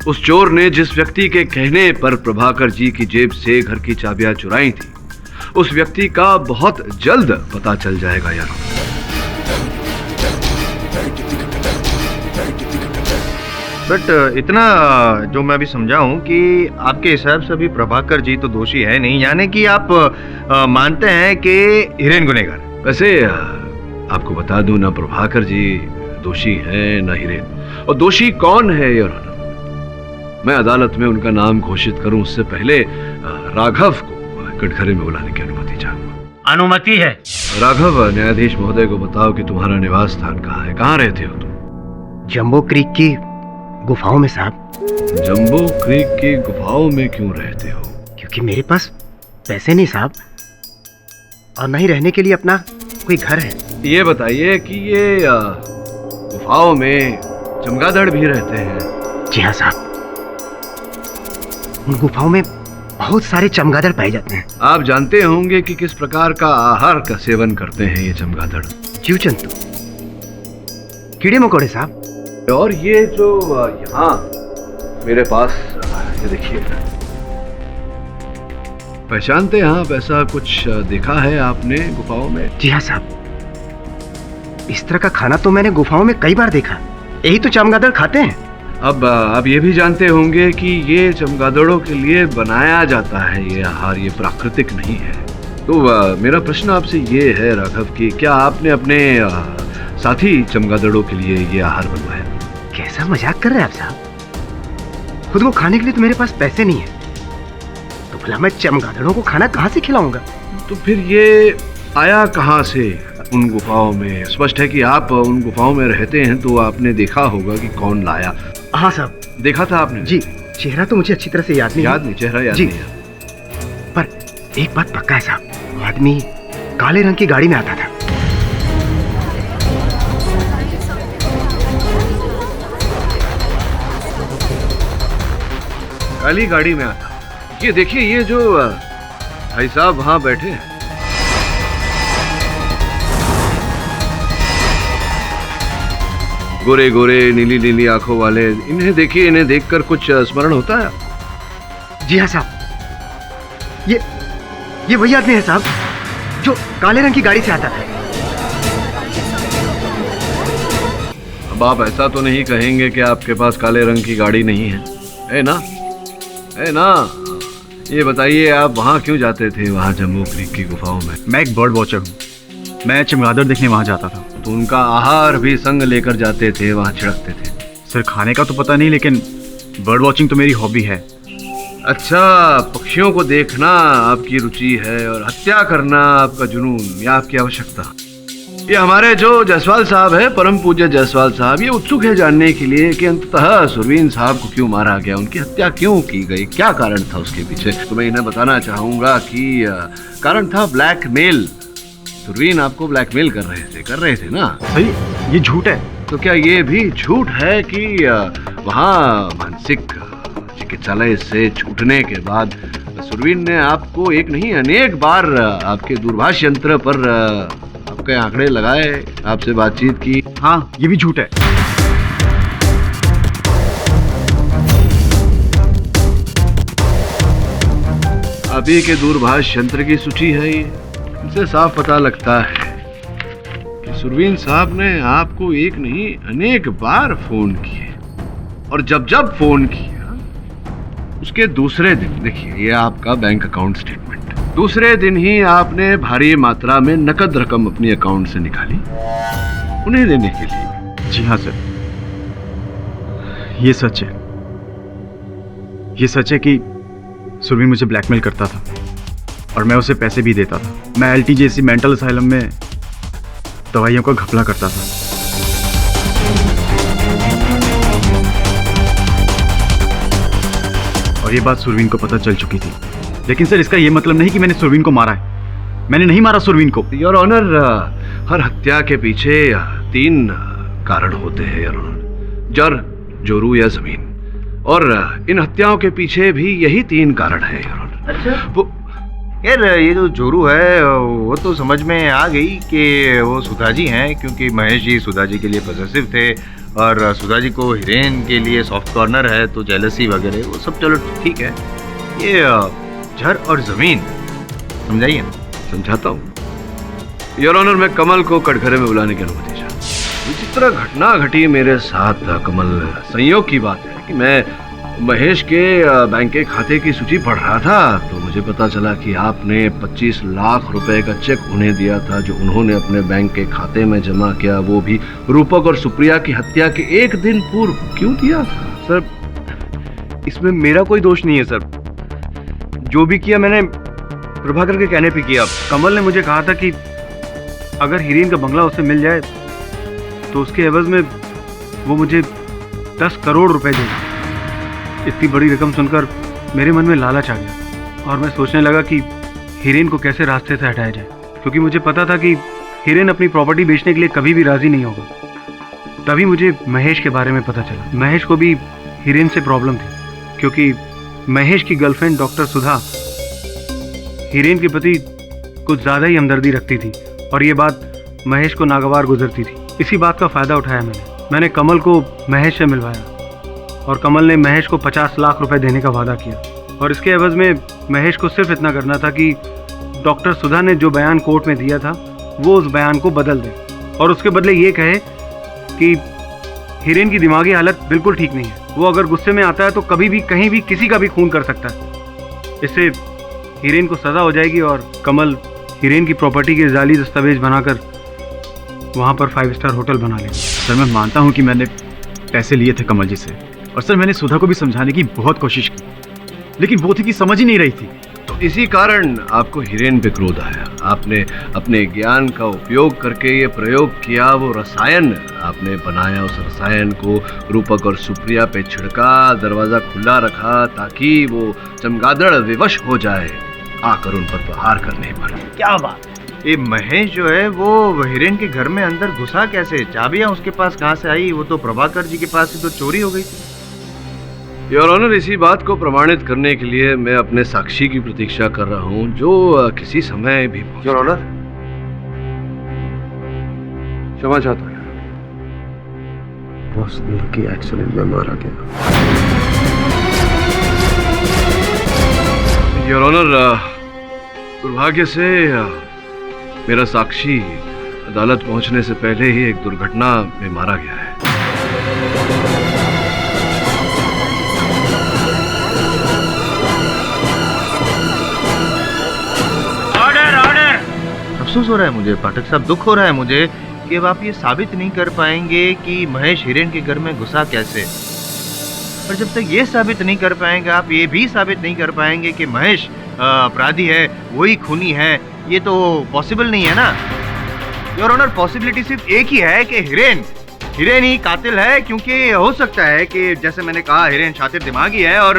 उस चोर ने जिस व्यक्ति के कहने पर प्रभाकर जी की जेब से घर की चाबियां चुराई थी उस व्यक्ति का बहुत जल्द पता चल जाएगा यार। बट इतना जो मैं अभी समझा हूँ कि आपके हिसाब से अभी प्रभाकर जी तो दोषी है नहीं, यानी कि आप मानते हैं कि हिरेन गुनहगार। वैसे आपको बता दूं, ना प्रभाकर जी दोषी है ना हिरेन। और दोषी कौन है योर ऑनर, मैं अदालत में उनका नाम घोषित करूं उससे पहले राघव को कटघरे में बुलाने की अनुमति चाहूंगा। अनुमति है। राघव, न्यायाधीश महोदय को बताओ कि तुम्हारा निवास स्थान कहाँ है, कहाँ रहते हो तुम? जंबो क्रीक की गुफाओं में साहब। जंबो क्रीक की गुफाओं में क्यों रहते हो? क्योंकि मेरे पास पैसे नहीं साहब, और न ही रहने के लिए अपना कोई घर है। ये बताइए कि ये गुफाओं में चमगादड़ भी रहते हैं? जी हाँ साहब, उन गुफाओं में बहुत सारे चमगादड़ पाए जाते हैं। आप जानते होंगे कि किस प्रकार का आहार का सेवन करते हैं ये चमगादड़? जीव जंतु, कीड़े मकोड़े साहब। और ये जो यहाँ मेरे पास, ये देखिए, पहचानते हैं आप? ऐसा कुछ देखा है आपने गुफाओं में? जी हाँ साहब, इस तरह का खाना तो मैंने गुफाओं में कई बार देखा। यही तो चमगादड़ खाते हैं। अब आप ये भी जानते होंगे कि ये चमगादड़ों के लिए बनाया जाता है ये आहार, ये प्राकृतिक नहीं है। तो मेरा प्रश्न आपसे ये है राघव कि क्या आपने अपने साथी चमगादड़ों के लिए ये आहार बनवाया? कैसा मजाक कर रहे हैं आप साहब? खुद को खाने के लिए तो मेरे पास पैसे नहीं है, तो भला मैं चमगादड़ों को खाना कहाँ से खिलाऊंगा? तो फिर ये आया कहाँ से उन गुफाओं में? स्पष्ट है कि आप उन गुफाओं में रहते हैं, तो आपने देखा होगा कि कौन लाया। हाँ साहब, देखा था आपने? जी, चेहरा तो मुझे अच्छी तरह से याद नहीं। चेहरा याद जी, नहीं है। पर एक बात पक्का है साहब, वो आदमी काले रंग की गाड़ी में आता था। काली गाड़ी में आता। ये देखिए, ये जो भाई साहब वहां बैठे हैं, गोरे गोरे नीली नीली आंखों वाले, इन्हें देखिए, इन्हें देखकर कुछ स्मरण होता है? जी हाँ साहब, ये वही आदमी है साहब जो काले रंग की गाड़ी से आता था। अब आप ऐसा तो नहीं कहेंगे कि आपके पास काले रंग की गाड़ी नहीं है, है ना? है ना? ये बताइए, आप वहाँ क्यों जाते थे, वहाँ जम्मू क्रीक की गुफाओं में? मैं एक बर्ड वॉचर हूँ, मैं चमगादड़ देखने वहाँ जाता था। तो उनका आहार भी संग लेकर जाते थे, वहाँ छिड़कते थे? सर, खाने का तो पता नहीं, लेकिन बर्ड वॉचिंग तो मेरी हॉबी है। अच्छा, पक्षियों को देखना आपकी रुचि है और हत्या करना आपका जुनून या आपकी आवश्यकता। ये हमारे जो जायसवाल साहब है, परम पूज्य जायसवाल साहब, ये उत्सुक है जानने के लिए कि अंततः सुरवीन साहब को क्यों मारा गया, उनकी हत्या क्यों की गई, क्या कारण था उसके पीछे। तो मैं इन्हें बताना चाहूंगा कि कारण था ब्लैकमेल। सुरवीन आपको ब्लैकमेल कर रहे थे ना? भाई, ये झूठ है। तो क्या ये भी झूठ है कि वहाँ मानसिक चिकित्सालय से छूटने के बाद सुरवीन ने आपको एक नहीं अनेक बार आपके दूरभाष यंत्र पर आपके आंकड़े लगाए, आपसे बातचीत की? हाँ, ये भी झूठ है। अभी के दूरभाष यंत्र की सूची है ये, इनसे साफ पता लगता है कि सुरवीन साहब ने आपको एक नहीं अनेक बार फोन किए, और जब जब फोन किया उसके दूसरे दिन, देखिए ये आपका बैंक अकाउंट स्टेटमेंट, दूसरे दिन ही आपने भारी मात्रा में नकद रकम अपनी अकाउंट से निकाली उन्हें देने के लिए। जी हाँ सर, ये सच है। ये सच है कि सुरवीन मुझे ब्लैकमेल करता था और मैं उसे पैसे भी देता था। मैं एलटी जैसी मेंटल असाइलम में दवाइयों का घपला करता था। और ये बात सुरवीन को पता चल चुकी थी। लेकिन सर, इसका ये मतलब नहीं कि मैंने सुरवीन को मारा है। मैंने नहीं मारा सुरवीन को। योर ऑनर, हर हत्या के पीछे 3 कारण होते हैं योर ऑनर, जड़, जोरू या जमीन। और इन हत्याओं के पीछे भी यही 3 कारण है योर ऑनर। अच्छा, वो यार ये जो जोरू है वो तो समझ में आ गई कि वो सुधा जी हैं, क्योंकि महेश जी सुधा जी के लिए पॉसेसिव थे और सुधा जी को हिरेन के लिए सॉफ्ट कॉर्नर है, तो जेलसी वगैरह वो सब चलो ठीक है। ये जड़ और जमीन समझाइए ना। समझाता हूँ। योर ऑनर, मैं कमल को कटघरे में बुलाने की अनुमति चाहता हूँ। विचित्र घटना घटी मेरे साथ कमल। संयोग की बात है कि मैं महेश के बैंक के खाते की सूची पढ़ रहा था तो मुझे पता चला कि आपने 25 लाख रुपए का चेक उन्हें दिया था जो उन्होंने अपने बैंक के खाते में जमा किया, वो भी रूपक और सुप्रिया की हत्या के एक दिन पूर्व। क्यों दिया? सर, इसमें मेरा कोई दोष नहीं है सर। जो भी किया मैंने प्रभाकर के कहने पे किया। कमल ने मुझे कहा था कि अगर हीरेन का बंगला उसे मिल जाए तो उसके एवज में वो मुझे 10 करोड़ रुपए देगा। इतनी बड़ी रकम सुनकर मेरे मन में लालच आ गया और मैं सोचने लगा कि हीरेन को कैसे रास्ते से हटाया जाए, क्योंकि मुझे पता था कि हीरेन अपनी प्रॉपर्टी बेचने के लिए कभी भी राजी नहीं होगा। तभी मुझे महेश के बारे में पता चला। महेश को भी हीरेन से प्रॉब्लम थी, क्योंकि महेश की गर्लफ्रेंड डॉक्टर सुधा हीरेन के प्रति कुछ ज़्यादा ही हमदर्दी रखती थी और ये बात महेश को नागवार गुजरती थी। इसी बात का फ़ायदा उठाया मैंने कमल को महेश से मिलवाया और कमल ने महेश को 50 लाख रुपए देने का वादा किया और इसके एवज में महेश को सिर्फ इतना करना था कि डॉक्टर सुधा ने जो बयान कोर्ट में दिया था वो उस बयान को बदल दे और उसके बदले ये कहे कि हीरेन की दिमागी हालत बिल्कुल ठीक नहीं है, वो अगर गुस्से में आता है तो कभी भी कहीं भी किसी का भी खून कर सकता है। इससे हीरेन को सज़ा हो जाएगी और कमल हीरेन की प्रॉपर्टी के जाली दस्तावेज बनाकर वहाँ पर 5 स्टार होटल बना लेंगे। सर, मैं मानता हूँ कि मैंने पैसे लिए थे कमल जी से और सर मैंने सुधा को भी समझाने की बहुत कोशिश की, लेकिन वो थी कि समझ ही नहीं रही थी। तो इसी कारण आपको हीरेन पे क्रोध आया। आपने अपने ज्ञान का उपयोग करके ये प्रयोग किया, वो रसायन आपने बनाया, उस रसायन को रूपक और सुप्रिया पे छिड़का, दरवाजा खुला रखा ताकि वो चमगादड़ विवश हो जाए, आकर उन पर प्रहार करने पर। क्या बात! ये महेश जो है वो हीरेन के घर में अंदर घुसा कैसे? चाबियां उसके पास कहाँ से आई? वो तो प्रभाकर जी के पास से तो चोरी हो गई थी। योर ऑनर, इसी बात को प्रमाणित करने के लिए मैं अपने साक्षी की प्रतीक्षा कर रहा हूं जो किसी समय भी। योर ऑनर, क्षमा चाहता हूं। बॉस, लकी एक्सीडेंट में मारा गया। योर ऑनर, दुर्भाग्य से मेरा साक्षी अदालत पहुंचने से पहले ही एक दुर्घटना में मारा गया है। अफसोस हो रहा है मुझे पाठक साहब, दुख हो रहा है मुझे कि अब आप ये साबित नहीं कर पाएंगे कि महेश हीरेन के घर में घुसा कैसे। और जब तक ये साबित नहीं कर पाएंगे, आप ये भी साबित नहीं कर पाएंगे कि महेश अपराधी है, वही खूनी है, ये तो पॉसिबल नहीं है ना। योर ऑनर, पॉसिबिलिटी सिर्फ एक ही है कि हीरेन ही कातिल है, क्योंकि हो सकता है कि जैसे मैंने कहा हीरेन शातिर दिमागी है और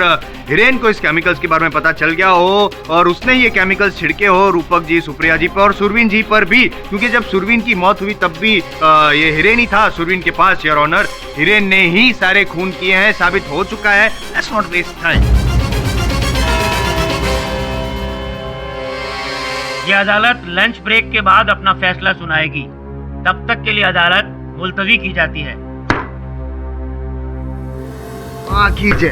हीरेन को इस केमिकल्स के बारे में पता चल गया हो और उसने ये केमिकल्स छिड़के हो रूपक जी, सुप्रिया जी पर और सुरवीन जी पर भी, क्योंकि जब सुरवीन की मौत हुई तब भी ये हीरेन ही था सुरवीन के पास। योर ऑनर, हीरेन ने ही सारे खून किए हैं, साबित हो चुका है। Let's not waste time. ये अदालत लंच ब्रेक के बाद अपना फैसला सुनाएगी, तब तक के लिए अदालत मुलतवी की जाती है। कीजिए।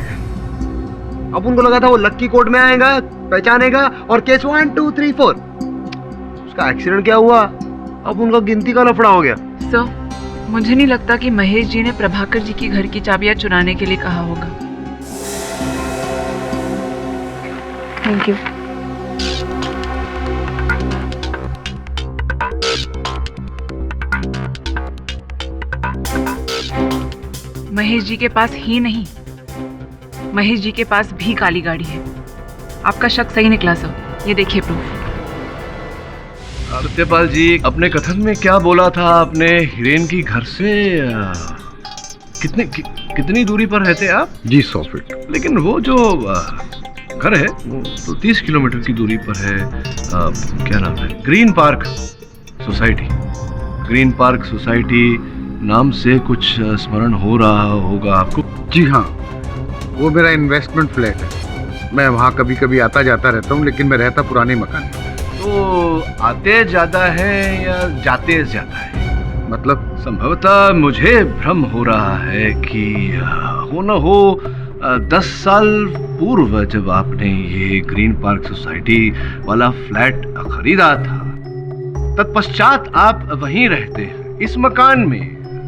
अब उनको लगा था वो लक्की कोर्ट में आएगा, पहचानेगा और केस 1 2 3 4। उसका एक्सीडेंट क्या हुआ, अब उनका गिनती का लफड़ा हो गया। सर, मुझे नहीं लगता कि महेश जी ने प्रभाकर जी की घर की चाबियां चुराने के लिए कहा होगा। Thank you. महेश जी के पास ही नहीं, महेश जी के पास भी काली गाड़ी है। आपका शक सही निकला सर, ये देखिए प्रूफ। सत्यपाल जी, अपने कथन में क्या बोला था आपने? हीरेन की घर से कितनी दूरी पर रहते आप? जी 100 फीट। लेकिन वो जो घर है वो तो 30 किलोमीटर की दूरी पर है। क्या नाम है? Green park society. Green park society नाम से कुछ स्मरण हो रहा होगा आपको? जी हाँ, वो मेरा इन्वेस्टमेंट फ्लैट है। मैं वहाँ कभी कभी आता जाता रहता हूँ, लेकिन मैं रहता पुराने मकान में। तो आते जाता है या जाते जाता है? मतलब संभवतः मुझे भ्रम हो रहा है कि हो न हो 10 साल पूर्व जब आपने ये ग्रीन पार्क सोसाइटी वाला फ्लैट खरीदा था, तत्पश्चात आप वहीं रहते हैं, इस मकान में।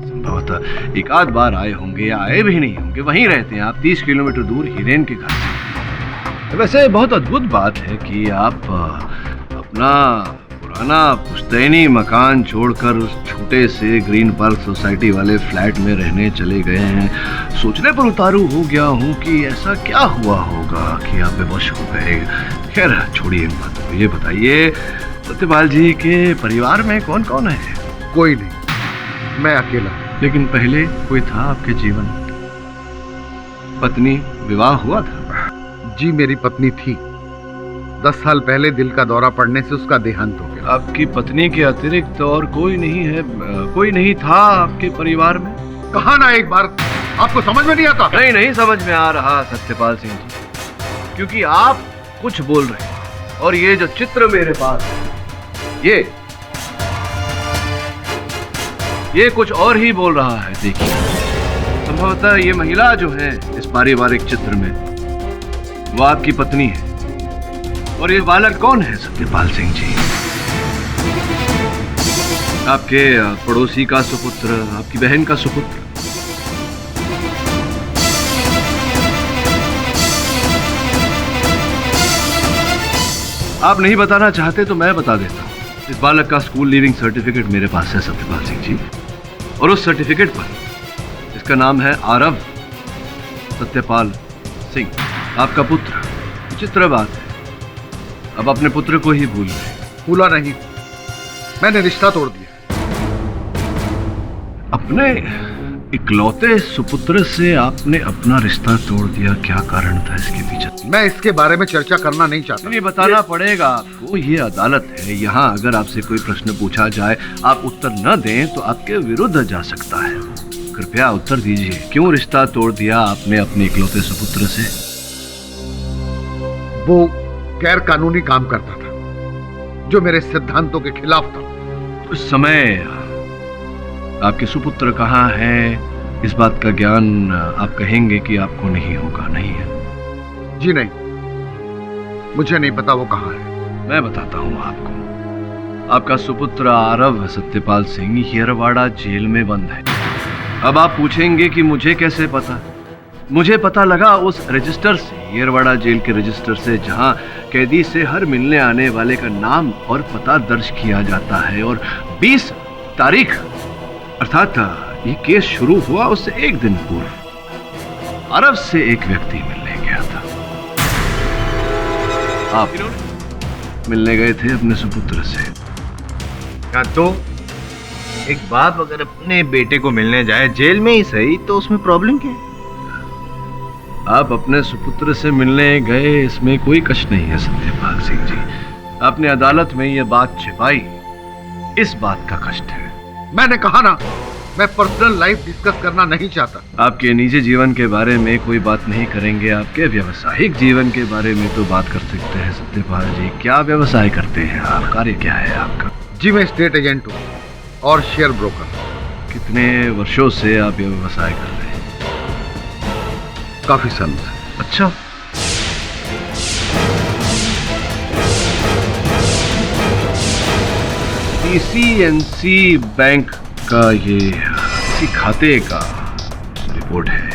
संभवतः एक आध बार आए होंगे या आए भी नहीं होंगे, वहीं रहते हैं आप 30 किलोमीटर दूर हिरेन के घर से। वैसे बहुत अद्भुत बात है कि आप अपना पुराना पुश्तैनी मकान छोड़कर उस छोटे से ग्रीन पार्क सोसाइटी वाले फ्लैट में रहने चले गए हैं। सोचने पर उतारू हो गया हूँ कि ऐसा क्या हुआ होगा कि आप बेबस हो गए। खैर छोड़िए बात को, ये बताइए सत्यपाल जी के परिवार में कौन कौन है? कोई नहीं, मैं अकेला। लेकिन पहले कोई था आपके जीवन? पत्नी, विवाह हुआ था? जी मेरी पत्नी थी। 10 साल पहले दिल का दौरा पड़ने से उसका देहांत हो गया। आपकी पत्नी के अतिरिक्त और कोई नहीं है? कोई नहीं था आपके परिवार में? कहा ना एक बार, आपको समझ में नहीं आता? नहीं समझ में आ रहा सत्यपाल सिंह जी, क्योंकि आप कुछ बोल रहे हैं और ये जो चित्र मेरे पास है ये कुछ और ही बोल रहा है। देखिए, संभवतः ये महिला जो है इस पारिवारिक चित्र में वो आपकी पत्नी है। और ये बालक कौन है सत्यपाल सिंह जी? आपके पड़ोसी का सुपुत्र, आपकी बहन का सुपुत्र? आप नहीं बताना चाहते तो मैं बता देता हूं। इस बालक का स्कूल लीविंग सर्टिफिकेट मेरे पास है सत्यपाल सिंह जी, और उस सर्टिफिकेट पर इसका नाम है आरव सत्यपाल सिंह, आपका पुत्र। विचित्र बात है, अब अपने पुत्र को ही भूल गए। भूला नहीं, मैंने रिश्ता तोड़ दिया। अपने इकलौते सुपुत्र से आपने अपना रिश्ता तोड़ दिया, क्या कारण था इसके पीछे? मैं इसके बारे में चर्चा करना नहीं चाहता। नहीं बताना पड़ेगा आपको, ये अदालत है। यहाँ अगर आपसे कोई प्रश्न पूछा जाए, आप उत्तर न दें तो आपके विरुद्ध जा सकता है। कृपया उत्तर दीजिए, क्यों रिश्ता तोड़ दिया आपने अपने इकलौते सुपुत्र से? वो गैर कानूनी काम करता था जो मेरे सिद्धांतों के खिलाफ था। उस समय आपके सुपुत्र कहाँ है, इस बात का ज्ञान आप कहेंगे कि आपको नहीं होगा, नहीं है? जी नहीं, मुझे नहीं पता वो कहाँ है। मैं बताता हूँ आपको। आपका सुपुत्र आरव सत्यपाल सिंह येरवाड़ा जेल में बंद है। अब आप पूछेंगे कि मुझे कैसे पता? मुझे पता लगा उस रजिस्टर से, येरवाड़ा जेल के रजिस्टर से, जहां कैदी से हर मिलने आने वाले का नाम और पता दर्ज किया जाता है। और 20 तारीख अर्थात ये केस शुरू हुआ उससे एक दिन पूर्व अरब से एक व्यक्ति मिलने गया था। आप मिलने गए थे अपने सुपुत्र से। क्या तो एक बाप अगर अपने बेटे को मिलने जाए, जेल में ही सही, तो उसमें प्रॉब्लम क्या है? आप अपने सुपुत्र से मिलने गए, इसमें कोई कष्ट नहीं है सत्यपाल सिंह जी। आपने अदालत में यह बात छिपाई, इस बात का कष्ट है। मैंने कहा ना, मैं पर्सनल लाइफ डिस्कस करना नहीं चाहता। आपके निजी जीवन के बारे में कोई बात नहीं करेंगे, आपके व्यवसायिक जीवन के बारे में तो बात कर सकते हैं सत्यपाल जी। क्या व्यवसाय करते हैं आप? कार्य क्या है आपका? जी मैं स्टेट एजेंट हूँ और शेयर ब्रोकर। कितने वर्षों से आप ये व्यवसाय कर रहे हैं? काफी सालों से। अच्छा, PCNC बैंक का ये किसी खाते का रिपोर्ट है,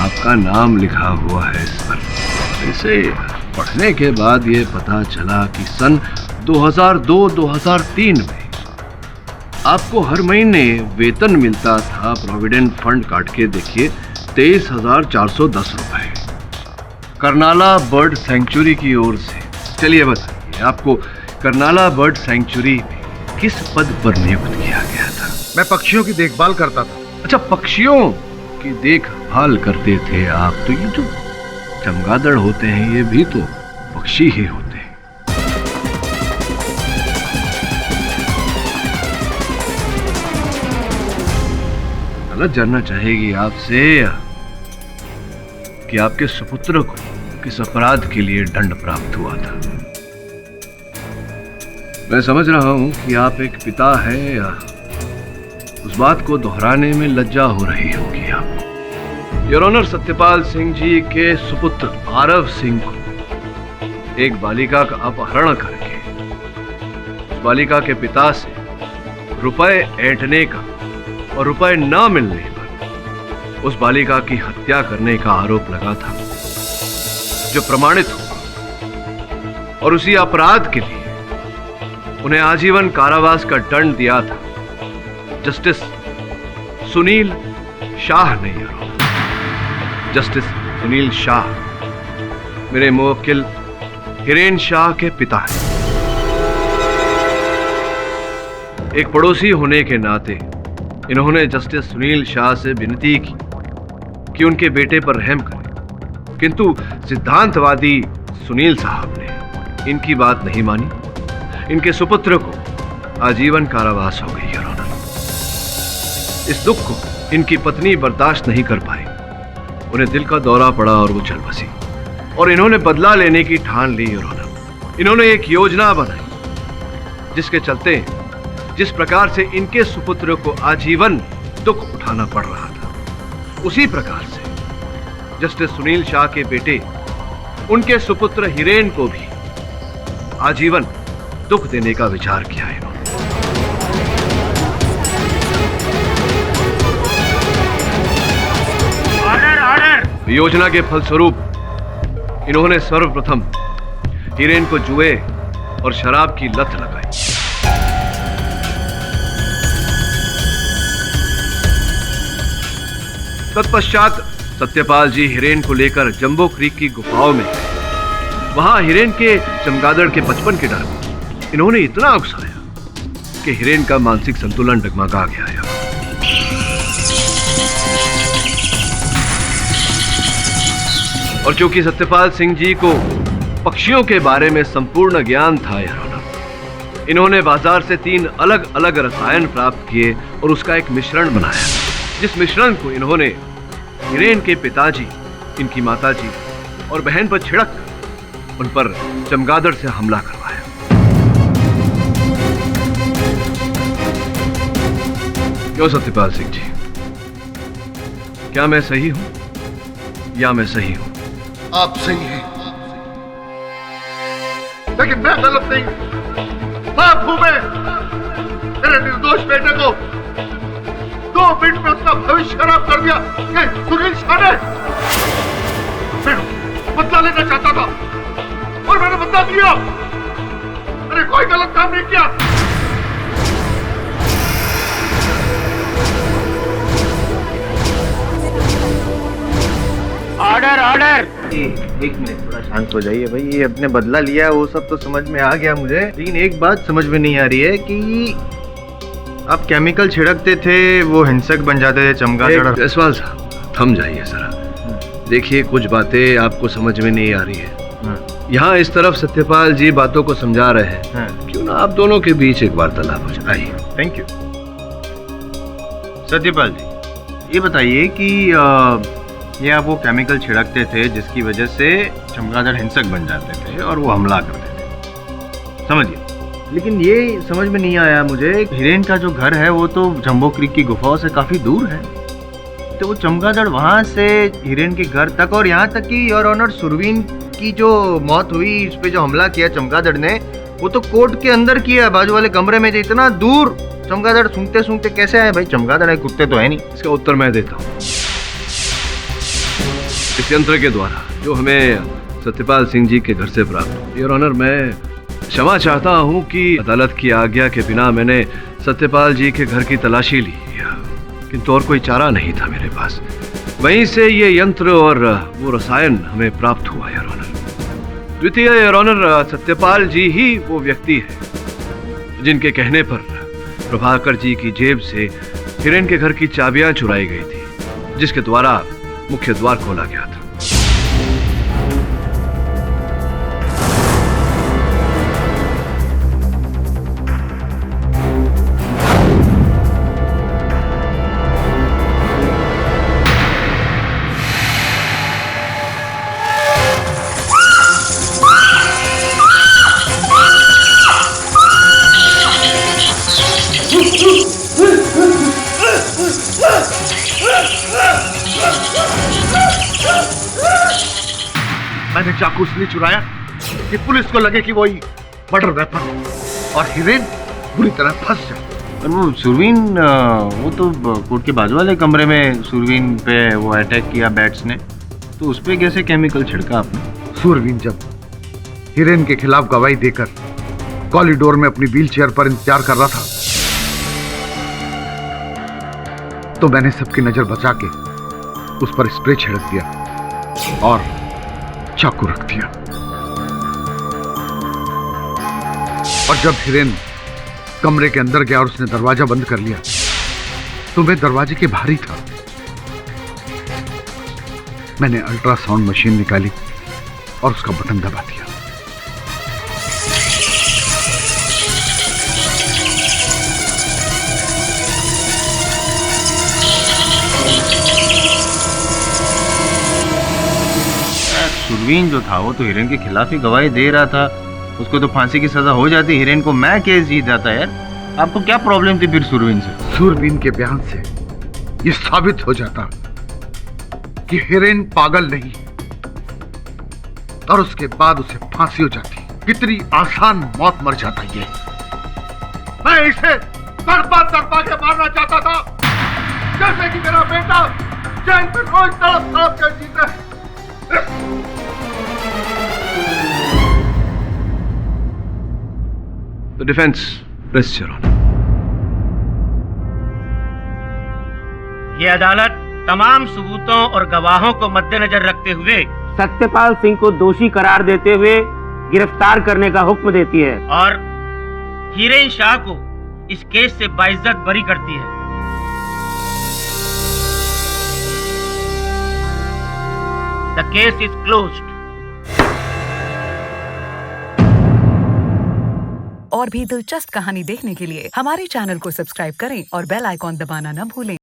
आपका नाम लिखा हुआ है इस पर। इसे पढ़ने के बाद ये पता चला कि सन 2002-2003 में आपको हर महीने वेतन मिलता था, प्रोविडेंट फंड काट के देखिए, 23,410 रुपए, करनाला बर्ड सैंक्चुरी की ओर से। चलिए बताइए, आपको करनाला बर्ड सैंक्चुरी में किस पद पर नियुक्त किया गया था? मैं पक्षियों की देखभाल करता था। अच्छा, पक्षियों की देखभाल करते थे आप। तो ये जो चमगादड़ होते हैं ये भी तो पक्षी ही होते हैं। अदालत जानना चाहेगी आपसे कि आपके सुपुत्र को किस अपराध के लिए दंड प्राप्त हुआ था। मैं समझ रहा हूं कि आप एक पिता हैं, उस बात को दोहराने में लज्जा हो रही होगी आपको, योर ऑनर, सत्यपाल सिंह जी के सुपुत्र आरव सिंह को एक बालिका का अपहरण करके उस बालिका के पिता से रुपए ऐंठने का और रुपए न मिलने पर उस बालिका की हत्या करने का आरोप लगा था, जो प्रमाणित हुआ और उसी अपराध के लिए उन्हें आजीवन कारावास का दंड दिया था जस्टिस सुनील शाह ने। जस्टिस सुनील शाह मेरे मुवक्किल हिरेन शाह के पिता हैं। एक पड़ोसी होने के नाते इन्होंने जस्टिस सुनील शाह से विनती की कि उनके बेटे पर रहम करें, किंतु सिद्धांतवादी सुनील साहब ने इनकी बात नहीं मानी। इनके सुपुत्र को आजीवन कारावास हो गई। योर ऑनर, इस दुख को इनकी पत्नी बर्दाश्त नहीं कर पाई। उन्हें दिल का दौरा पड़ा और वो चल बसी और इन्होंने बदला लेने की ठान ली। योर ऑनर, इन्होंने एक योजना बनाई जिसके चलते जिस प्रकार से इनके सुपुत्र को आजीवन दुख उठाना पड़ रहा था, उसी प्रकार से जस्टिस सुनील शाह के बेटे उनके सुपुत्र हिरेन को भी आजीवन दुख देने का विचार किया है। योजना के फलस्वरूप इन्होंने सर्वप्रथम हिरेन को जुए और शराब की लत लगाई। तत्पश्चात सत्यपाल जी हिरेन को लेकर जंबो क्रीक की गुफाओं में गए। वहां हिरेन के चमगादड़ के बचपन के डर में इन्होंने इतना उकसाया कि हिरेन का मानसिक संतुलन डगमगा गया। और चूंकि सत्यपाल सिंह जी को पक्षियों के बारे में संपूर्ण ज्ञान था, इन्होंने बाजार से 3 अलग अलग रसायन प्राप्त किए और उसका एक मिश्रण बनाया, जिस मिश्रण को इन्होंने हिरेन के पिताजी, इनकी माताजी और बहन पर छिड़क उन पर चमगादड़ से हमला करवाया। क्यों सत्यपाल सिंह जी, क्या मैं सही हूं या मैं सही हूं? आप सही हैं, लेकिन मैं गलत नहीं। बाप हूं मैं। मेरे निर्दोष बेटे को 2 मिनट में उसका भविष्य खराब कर दिया ये सुनील शाह ने। मैं बदला लेना चाहता था और मैंने बदला दिया। मैंने कोई गलत काम नहीं किया। Order order. एक मिनट, थोड़ा शांत हो जाइए भाई। ये अपने बदला लिया है वो सब तो समझ में आ गया मुझे, लेकिन एक बात समझ में नहीं आ रही है कि आप केमिकल छिड़कते थे, वो हिंसक बन जाते थे चमगादड़। जायसवाल साहब थम जाइए जरा। देखिए, कुछ बातें आपको समझ में नहीं आ रही है। यहाँ इस तरफ सत्यपाल जी बातों को समझा रहे हैं, क्यों ना आप दोनों के बीच एक वार्तालाप हो जाए। आइए। Thank you. सत्यपाल जी, ये बताइए कि ये आप वो केमिकल छिड़कते थे जिसकी वजह से चमगादड़ हिंसक बन जाते थे और वो हमला करते थे, समझिए। लेकिन ये समझ में नहीं आया मुझे, हिरेन का जो घर है वो तो जंबो क्रीक की गुफाओं से काफी दूर है, तो वो चमगादड़ वहां से हिरेन के घर तक, और यहाँ तक कि योर ऑनर सुरवीन की जो मौत हुई, उस पे जो हमला किया चमगादड़ ने, वो तो कोर्ट के अंदर किया, बाजू वाले कमरे में। इतना दूर चमगादड़ सूंघते सूंघते कैसे आए भाई? चमगादड़ है, कुत्ते तो है नहीं। इसका उत्तर मैं देता हूँ। इस यंत्र के द्वारा जो हमें सत्यपाल सिंह जी के घर से प्राप्त, योर ऑनर, मैं क्षमा चाहता हूं कि अदालत की आज्ञा के बिना मैंने सत्यपाल जी के घर की तलाशी ली, किंतु और कोई चारा नहीं था मेरे पास। वहीं से ये यंत्र और वो रसायन हमें प्राप्त हुआ, योर ऑनर। द्वितीय, योर ऑनर, सत्यपाल जी ही वो व्यक्ति है जिनके कहने पर प्रभाकर जी की जेब से हिरेन के घर की चाबियां चुराई गई थी, जिसके द्वारा मुख्य द्वार खोला गया था। Ah! चाकू इसलिए चुराया कि पुलिस को लगे कि वही मर्डर वेपन और हीरेन बुरी तरह फंस जाए। और वो सुरवीन, वो तो कोर्ट के बाजू वाले कमरे में सुरवीन पे वो अटैक किया बैट्स ने, तो उस पे कैसे केमिकल छिड़का आपने? सुरवीन जब हीरेन के खिलाफ गवाही देकर कॉरिडोर में अपनी व्हीलचेयर पर इंतजार कर रहा था तो मैंने सबकी नजर बचा के उस पर स्प्रे छिड़क दिया और चाकू रख दिया। और जब हीरेन कमरे के अंदर गया और उसने दरवाजा बंद कर लिया तो मैं दरवाजे के बाहर ही था। मैंने अल्ट्रासाउंड मशीन निकाली और उसका बटन दबा दिया। सुरवीन जो था वो तो हीरेन के खिलाफ ही गवाही दे रहा था, उसको तो फांसी की सजा हो जाती, हीरेन को मैं केस जीत जाता। यार आपको क्या प्रॉब्लम थी फिर सुरवीन से? सुरवीन के बयान से ये साबित हो जाता कि हीरेन पागल नहीं और उसके बाद उसे फांसी हो जाती। कितनी आसान मौत मर जाता ये। मैं इसे तड़पा तड़पा के मारना चाहता था जैसे कि मेरा बेटा जेल में रोज तड़प तड़प कर जीता है। The defense, press your honor. ये अदालत तमाम सबूतों और गवाहों को मद्देनजर रखते हुए सत्यपाल सिंह को दोषी करार देते हुए गिरफ्तार करने का हुक्म देती है और हीरेन शाह को इस केस से बाइज्जत बरी करती है। The case is closed. और भी दिलचस्प कहानी देखने के लिए हमारे चैनल को सब्सक्राइब करें और बेल आइकॉन दबाना न भूलें।